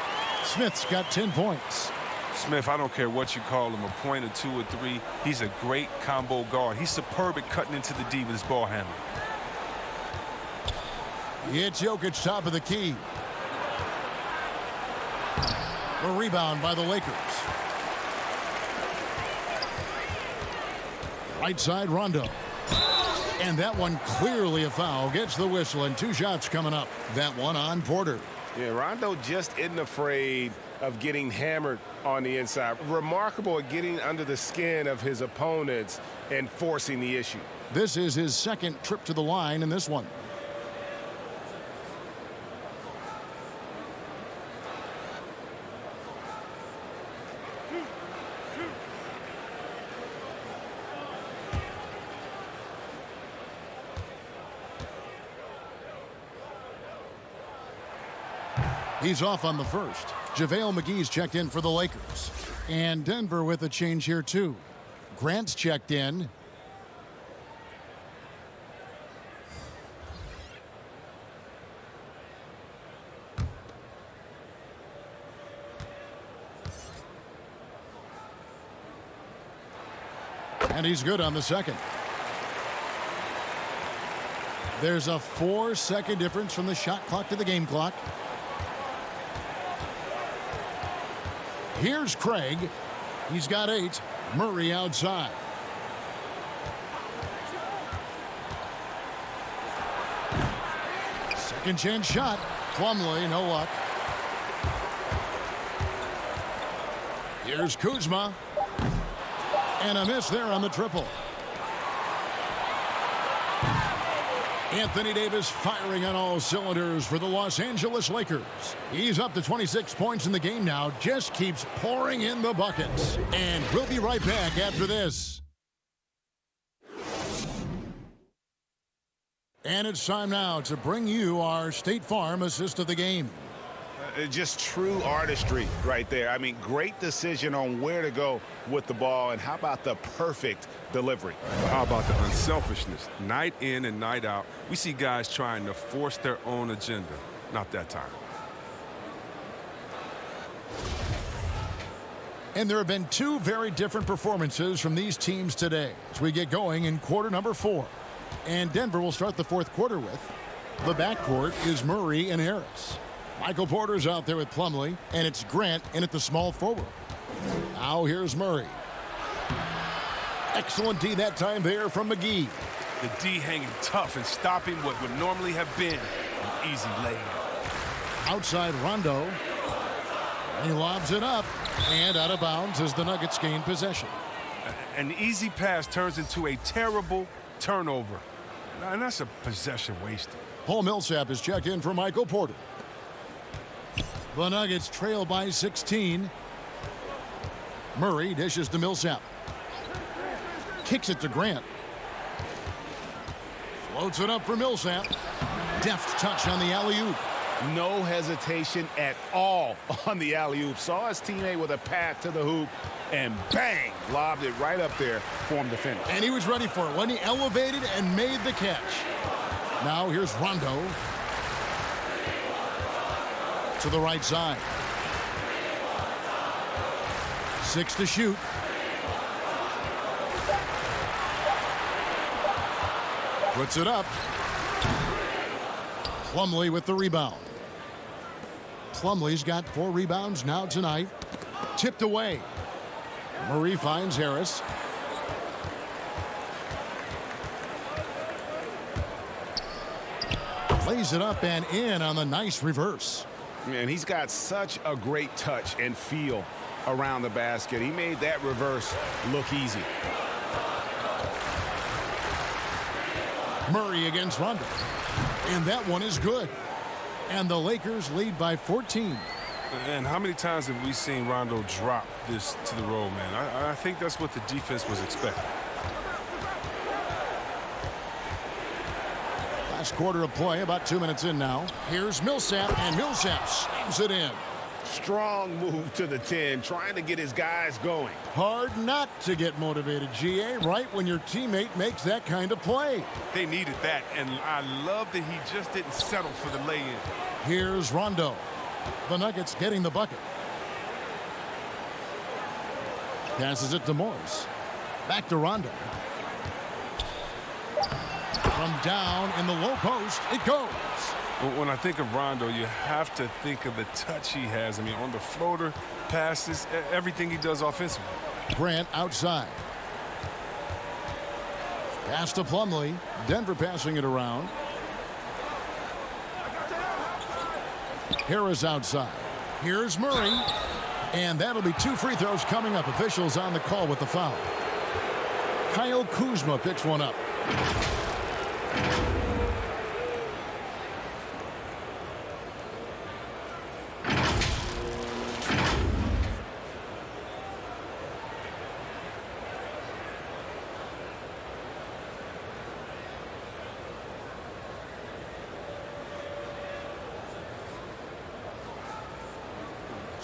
Smith's got 10 points. Smith, I don't care what you call him, a point or 2 or 3. He's a great combo guard. He's superb at cutting into the D with his ball handling. It's Jokic top of the key. A rebound by the Lakers. Right side Rondo. And that one clearly a foul. Gets the whistle and 2 shots coming up. That one on Porter. Yeah, Rondo just isn't afraid of getting hammered on the inside. Remarkable at getting under the skin of his opponents and forcing the issue. This is his second trip to the line in this one. He's off on the first. JaVale McGee's checked in for the Lakers. And Denver with a change here, too. Grant's checked in. And he's good on the second. There's a 4-second difference from the shot clock to the game clock. Here's Craig. He's got 8. Murray outside. Second chance shot. Plumlee, no luck. Here's Kuzma. And a miss there on the triple. Anthony Davis firing on all cylinders for the Los Angeles Lakers. He's up to 26 points in the game now. Just keeps pouring in the buckets. And we'll be right back after this. And it's time now to bring you our State Farm assist of the game. Just true artistry right there. I mean, great decision on where to go with the ball, and how about the perfect delivery? How about the unselfishness? Night in and night out, we see guys trying to force their own agenda. Not that time. And there have been two very different performances from these teams today as we get going in quarter number 4. And Denver will start the fourth quarter with the backcourt is Murray and Harris. Michael Porter's out there with Plumlee, and it's Grant in at the small forward. Now here's Murray. Excellent D that time there from McGee. The D hanging tough and stopping what would normally have been an easy layup. Outside Rondo. He lobs it up and out of bounds as the Nuggets gain possession. An easy pass turns into a terrible turnover. And that's a possession wasted. Paul Millsap is checked in for Michael Porter. The Nuggets trail by 16. Murray dishes to Millsap. Kicks it to Grant. Floats it up for Millsap. Deft touch on the alley-oop. No hesitation at all on the alley-oop. Saw his teammate with a path to the hoop, and bang, lobbed it right up there for him to finish. And he was ready for it when he elevated and made the catch. Now here's Rondo. To the right side. 6 to shoot. Puts it up. Plumlee with the rebound. Plumlee's got 4 rebounds now tonight. Tipped away. Murray finds Harris. Lays it up and in on the nice reverse. And he's got such a great touch and feel around the basket. He made that reverse look easy. Murray against Rondo. And that one is good. And the Lakers lead by 14. And how many times have we seen Rondo drop this to the roll, man? I think that's what the defense was expecting. Last quarter of play, about 2 minutes in now. Here's Millsap, and Millsap slams it in. Strong move to the 10, trying to get his guys going. Hard not to get motivated, GA, right when your teammate makes that kind of play. They needed that, and I love that he just didn't settle for the lay-in. Here's Rondo. The Nuggets getting the bucket. Passes it to Morris. Back to Rondo. From down in the low post, it goes. When I think of Rondo, you have to think of the touch he has. I mean, on the floater, passes, everything he does offensively. Grant outside. Pass to Plumlee. Denver passing it around. Harris outside. Here's Murray. And that'll be 2 free throws coming up. Officials on the call with the foul. Kyle Kuzma picks one up.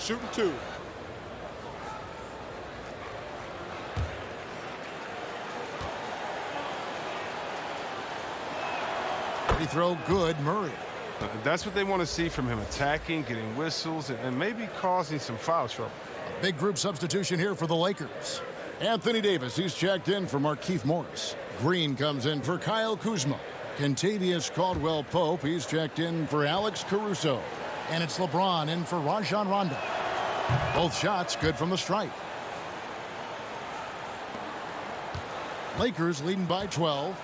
Shooting 2. Free throw good, Murray. That's what they want to see from him, attacking, getting whistles, and maybe causing some foul trouble. A big group substitution here for the Lakers. Anthony Davis, he's checked in for Markieff Morris. Green comes in for Kyle Kuzma. Kentavious Caldwell Pope, he's checked in for Alex Caruso. And it's LeBron in for Rajon Rondo. Both shots good from the stripe. Lakers leading by 12.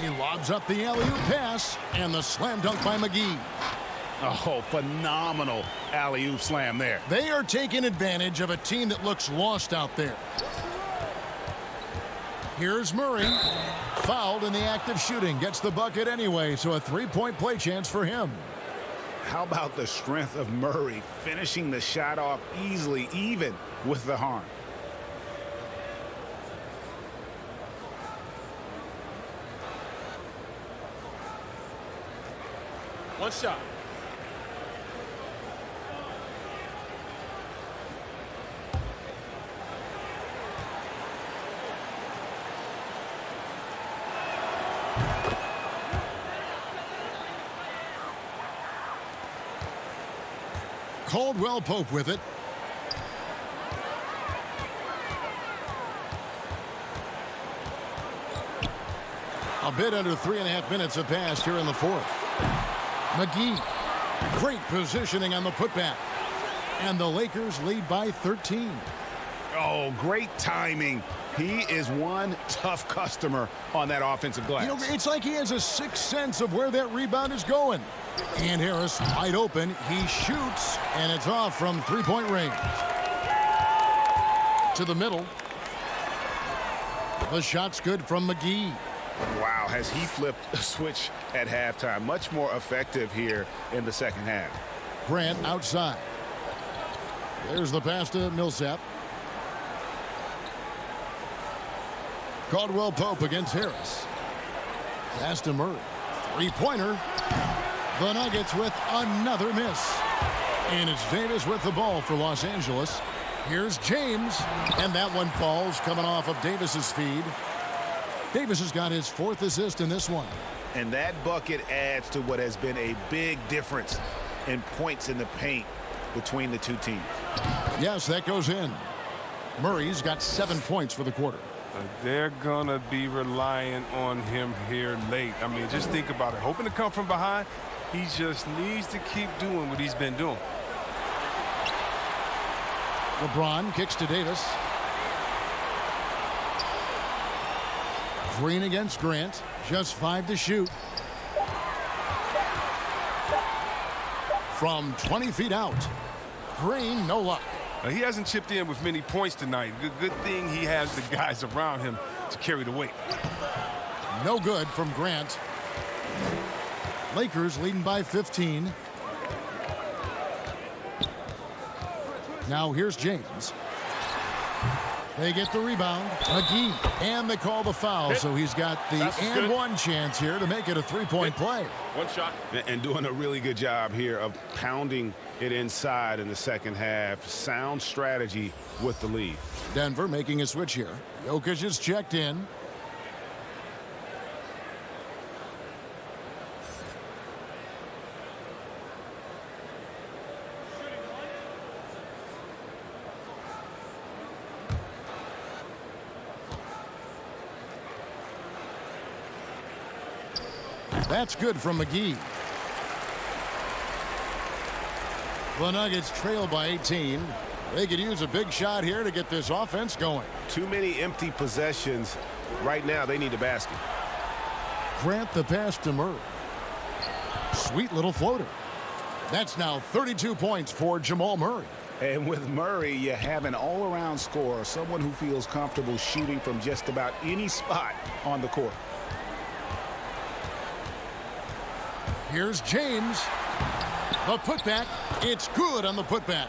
He lobs up the alley-oop pass, and the slam dunk by McGee. Oh, phenomenal alley-oop slam there. They are taking advantage of a team that looks lost out there. Here's Murray. Fouled in the act of shooting. Gets the bucket anyway, so a 3-point play chance for him. How about the strength of Murray finishing the shot off easily, even with the harm? One shot. Caldwell Pope with it. A bit under 3.5 minutes have passed here in the fourth. McGee, great positioning on the putback. And the Lakers lead by 13. Oh, great timing. He is one tough customer on that offensive glass. You know, it's like he has a sixth sense of where that rebound is going. And Harris wide open. He shoots, and it's off from three-point range. To the middle. The shot's good from McGee. Wow, has he flipped a switch at halftime. Much more effective here in the second half. Grant outside. There's the pass to Millsap. Caldwell Pope against Harris. Pass to Murray. Three-pointer. The Nuggets with another miss. And it's Davis with the ball for Los Angeles. Here's James. And that one falls coming off of Davis's feed. Davis has got his fourth assist in this one. And that bucket adds to what has been a big difference in points in the paint between the two teams. Yes, that goes in. Murray's got 7 points for the quarter. They're going to be relying on him here late. I mean, just think about it. Hoping to come from behind, he just needs to keep doing what he's been doing. LeBron kicks to Davis. Green against Grant. Just 5 to shoot. From 20 feet out. Green, no luck. He hasn't chipped in with many points tonight. Good thing he has the guys around him to carry the weight. No good from Grant. Lakers leading by 15. Now here's James. They get the rebound. McGee. And they call the foul, so he's got the and one chance here to make it a three-point play. One shot. And doing a really good job here of pounding it inside in the second half. Sound strategy with the lead. Denver making a switch here. Jokic is checked in. That's good from McGee. The Nuggets trail by 18. They could use a big shot here to get this offense going. Too many empty possessions. Right now, they need a basket. Grant the pass to Murray. Sweet little floater. That's now 32 points for Jamal Murray. And with Murray, you have an all-around scorer, someone who feels comfortable shooting from just about any spot on the court. Here's James. The putback. It's good on the putback.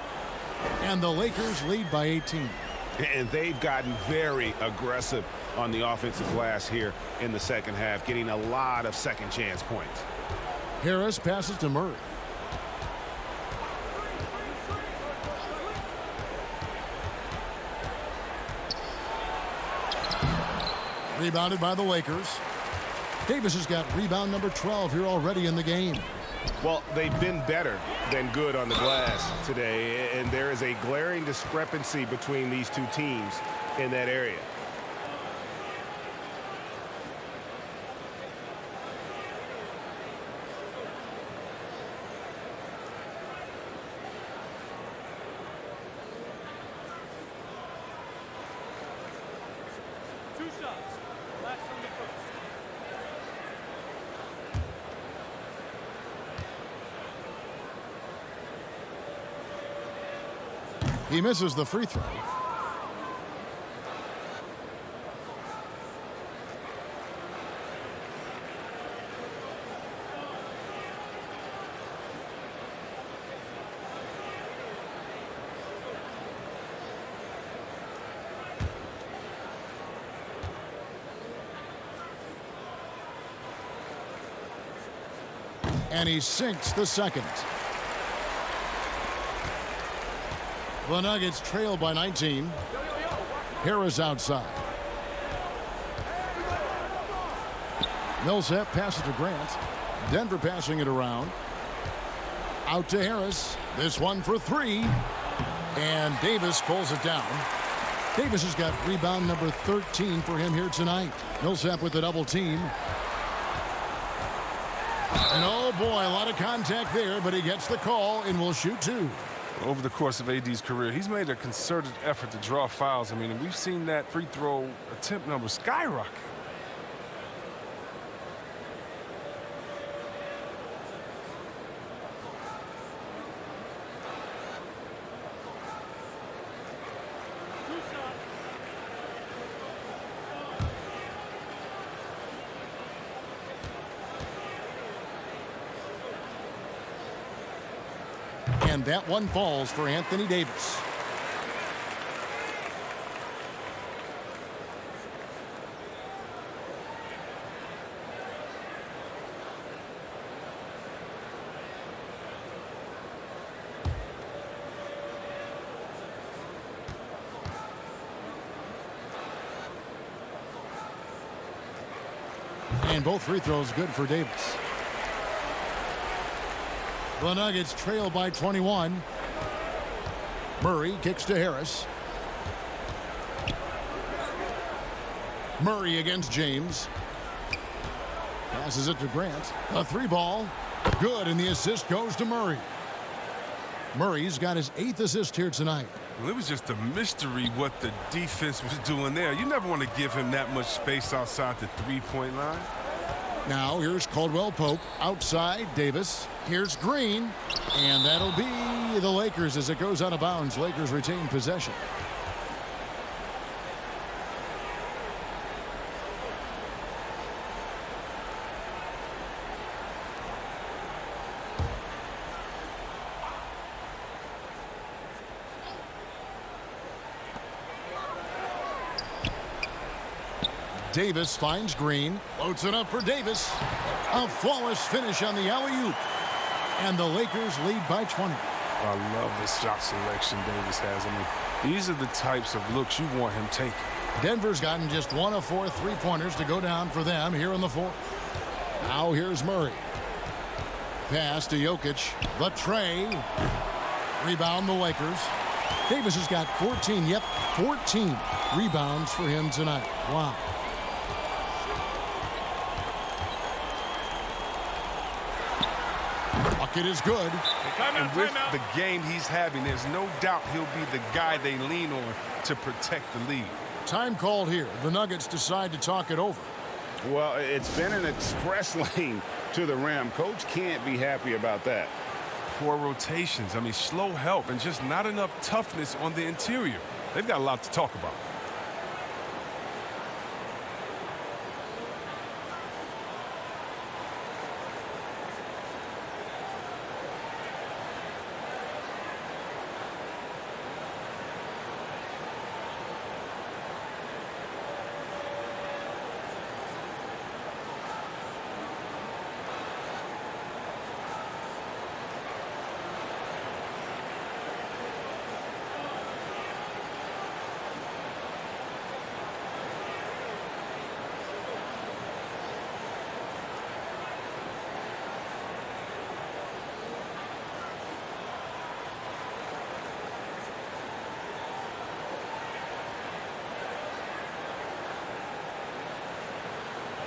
And the Lakers lead by 18. And they've gotten very aggressive on the offensive glass here in the second half, getting a lot of second chance points. Harris passes to Murray. Rebounded by the Lakers. Davis has got rebound number 12 here already in the game. Well, they've been better than good on the glass today, and there is a glaring discrepancy between these two teams in that area. Two shots. Last on the first. He misses the free throw. And he sinks the second. The Nuggets trail by 19. Harris outside. Millsap passes to Grant. Denver passing it around. Out to Harris. This one for three. And Davis pulls it down. Davis has got rebound number 13 for him here tonight. Millsap with the double team. And oh boy, a lot of contact there, but he gets the call and will shoot two. Over the course of AD's career, he's made a concerted effort to draw fouls. I mean, we've seen that free throw attempt number skyrocket. And that one falls for Anthony Davis. And both free throws good for Davis. The Nuggets trail by 21. Murray kicks to Harris. Murray against James. Passes it to Grant. A three ball. Good, and the assist goes to Murray. Murray's got his 8th assist here tonight. Well, it was just a mystery what the defense was doing there. You never want to give him that much space outside the three-point line. Now here's Caldwell Pope outside Davis. Here's Green, and that'll be the Lakers as it goes out of bounds. Lakers retain possession. Davis finds Green. Floats it up for Davis. A flawless finish on the alley-oop. And the Lakers lead by 20. I love the shot selection Davis has. I mean, these are the types of looks you want him taking. Denver's gotten just 1 of 4 three-pointers to go down for them here in the fourth. Now here's Murray. Pass to Jokic. The tray. Rebound the Lakers. Davis has got 14. Yep, 14 rebounds for him tonight. Wow. Bucket is good. And with the game he's having, there's no doubt he'll be the guy they lean on to protect the lead. Time called here. The Nuggets decide to talk it over. Well, it's been an express lane to the rim. Coach can't be happy about that. Poor rotations. I mean, slow help and just not enough toughness on the interior. They've got a lot to talk about.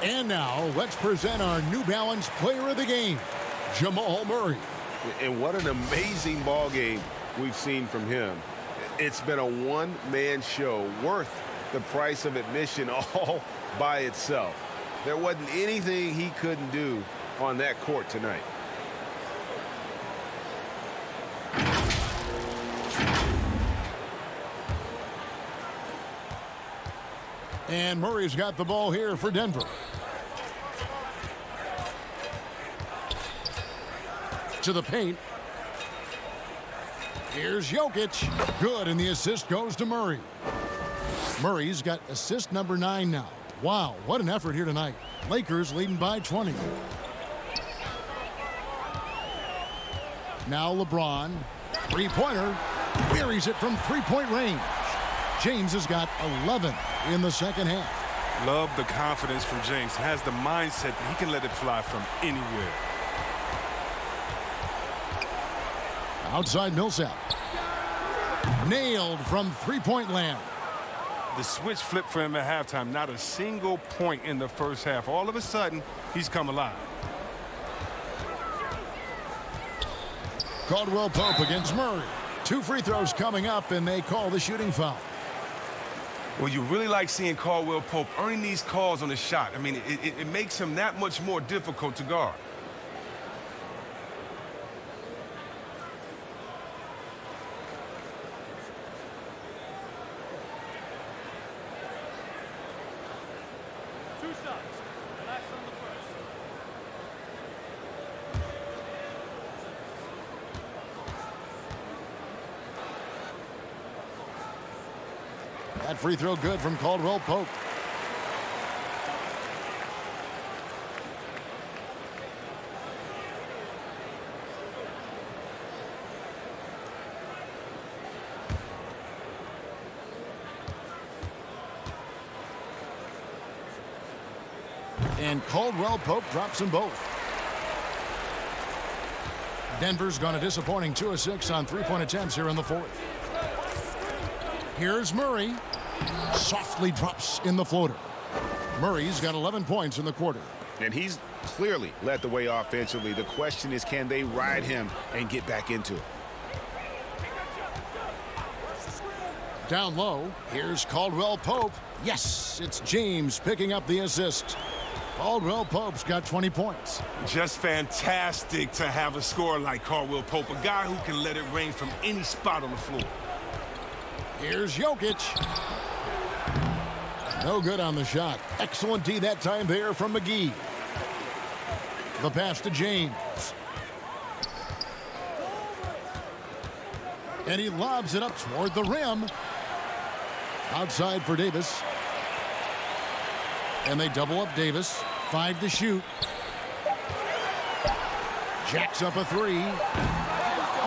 And now, let's present our New Balance Player of the Game, Jamal Murray. And what an amazing ball game we've seen from him. It's been a one-man show worth the price of admission all by itself. There wasn't anything he couldn't do on that court tonight. And Murray's got the ball here for Denver. To the paint. Here's Jokic. Good, and the assist goes to Murray. Murray's got assist number 9 now. Wow, what an effort here tonight. Lakers leading by 20. Now LeBron, three-pointer, buries it from three-point range. James has got 11 in the second half. Love the confidence from James. Has the mindset that he can let it fly from anywhere. Outside Millsap. Nailed from three-point land. The switch flipped for him at halftime. Not a single point in the first half. All of a sudden, he's come alive. Caldwell Pope against Murray. 2 free throws coming up, and they call the shooting foul. Well, you really like seeing Caldwell Pope earning these calls on the shot. I mean, it makes him that much more difficult to guard. That free throw good from Caldwell Pope. And Caldwell Pope drops them both. Denver's gone a disappointing 2 of 6 on three-point attempts here in the fourth. Here's Murray. Softly drops in the floater. Murray's got 11 points in the quarter. And he's clearly led the way offensively. The question is, can they ride him and get back into it? Down low, here's Caldwell Pope. Yes, it's James picking up the assist. Caldwell Pope's got 20 points. Just fantastic to have a scorer like Caldwell Pope, a guy who can let it rain from any spot on the floor. Here's Jokic. No good on the shot. Excellent D that time there from McGee. The pass to James. And he lobs it up toward the rim. Outside for Davis. And they double up Davis. 5 to shoot. Jacks up a 3.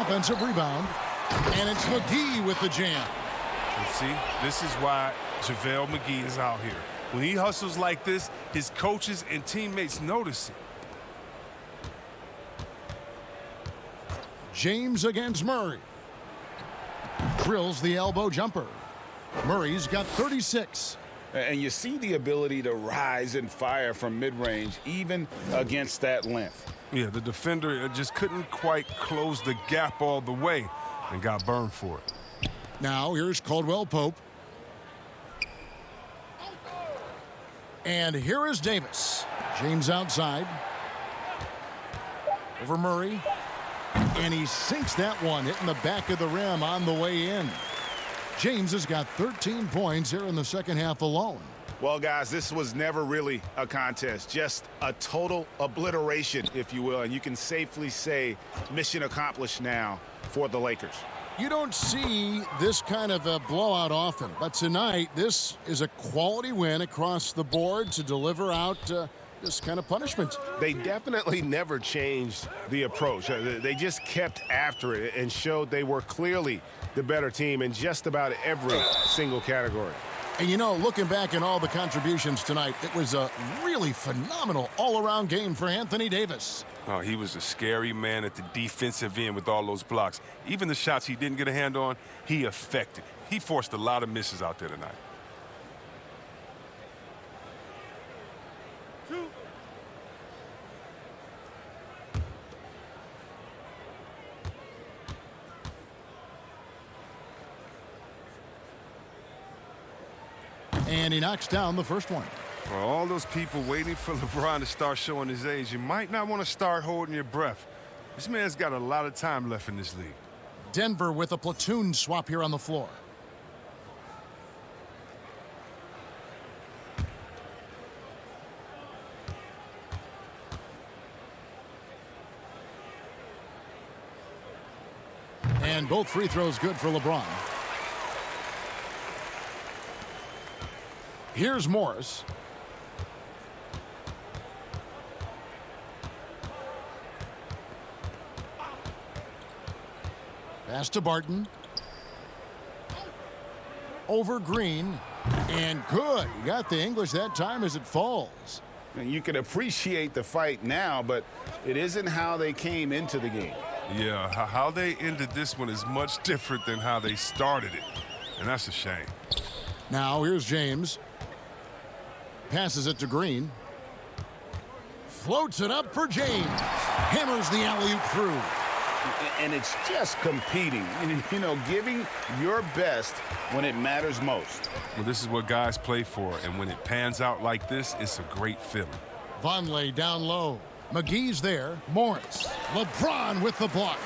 Offensive rebound. And it's McGee with the jam. And see, this is why JaVale McGee is out here. When he hustles like this, his coaches and teammates notice it. James against Murray. Drills the elbow jumper. Murray's got 36. And you see the ability to rise and fire from mid-range, even against that length. Yeah, the defender just couldn't quite close the gap all the way and got burned for it. Now here's Caldwell Pope. And here is Davis. James outside. Over Murray. And he sinks that one, hitting the back of the rim on the way in. James has got 13 points here in the second half alone. Well, guys, this was never really a contest, just a total obliteration, if you will. And you can safely say mission accomplished now for the Lakers. You don't see this kind of a blowout often, but tonight this is a quality win across the board to deliver out this kind of punishment. They definitely never changed the approach. They just kept after it and showed they were clearly the better team in just about every single category. And you know, looking back at all the contributions tonight, it was a really phenomenal all-around game for Anthony Davis. Oh, he was a scary man at the defensive end with all those blocks. Even the shots he didn't get a hand on, he affected. He forced a lot of misses out there tonight. And he knocks down the first one. For all those people waiting for LeBron to start showing his age, you might not want to start holding your breath. This man's got a lot of time left in this league. Denver with a platoon swap here on the floor. And both free throws good for LeBron. Here's Morris. Pass to Barton. Over Green. And good. He got the English that time as it falls. And you can appreciate the fight now, but it isn't how they came into the game. Yeah, how they ended this one is much different than how they started it. And that's a shame. Now here's James. Passes it to Green. Floats it up for James. Hammers the alley-oop through. And it's just competing, you know, giving your best when it matters most. Well, this is what guys play for, and when it pans out like this, it's a great feeling. Vonleh down low. McGee's there. Morris. LeBron with the block.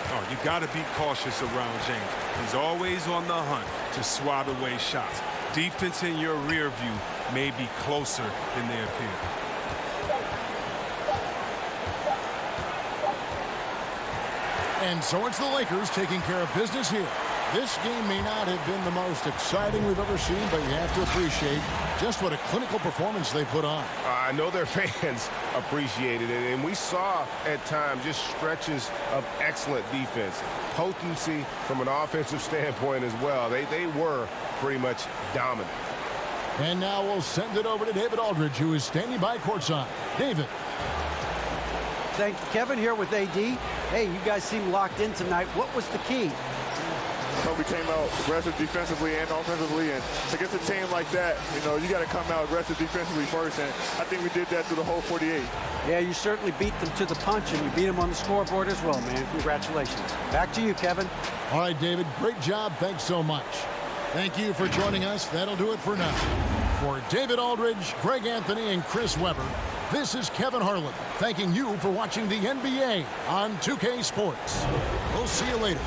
Oh, you got to be cautious around James. He's always on the hunt to swat away shots. Defense in your rear view may be closer than they appear. And so it's the Lakers taking care of business here. This game may not have been the most exciting we've ever seen, but you have to appreciate just what a clinical performance they put on. I know their fans appreciated it, and we saw at times just stretches of excellent defense. Potency from an offensive standpoint as well. They were pretty much dominant. And now we'll send it over to David Aldridge, who is standing by courtside. David. Thank you, Kevin, here with AD. Hey, you guys seem locked in tonight. What was the key? So we came out aggressive defensively and offensively, and against a team like that, you know, you got to come out aggressive defensively first, and I think we did that through the whole 48. Yeah, you certainly beat them to the punch, and you beat them on the scoreboard as well, man. Congratulations. Back to you, Kevin. All right, David, great job. Thanks so much. Thank you for joining us. That'll do it for now. For David Aldridge, Greg Anthony, and Chris Webber, this is Kevin Harlan thanking you for watching the NBA on 2K Sports. We'll see you later.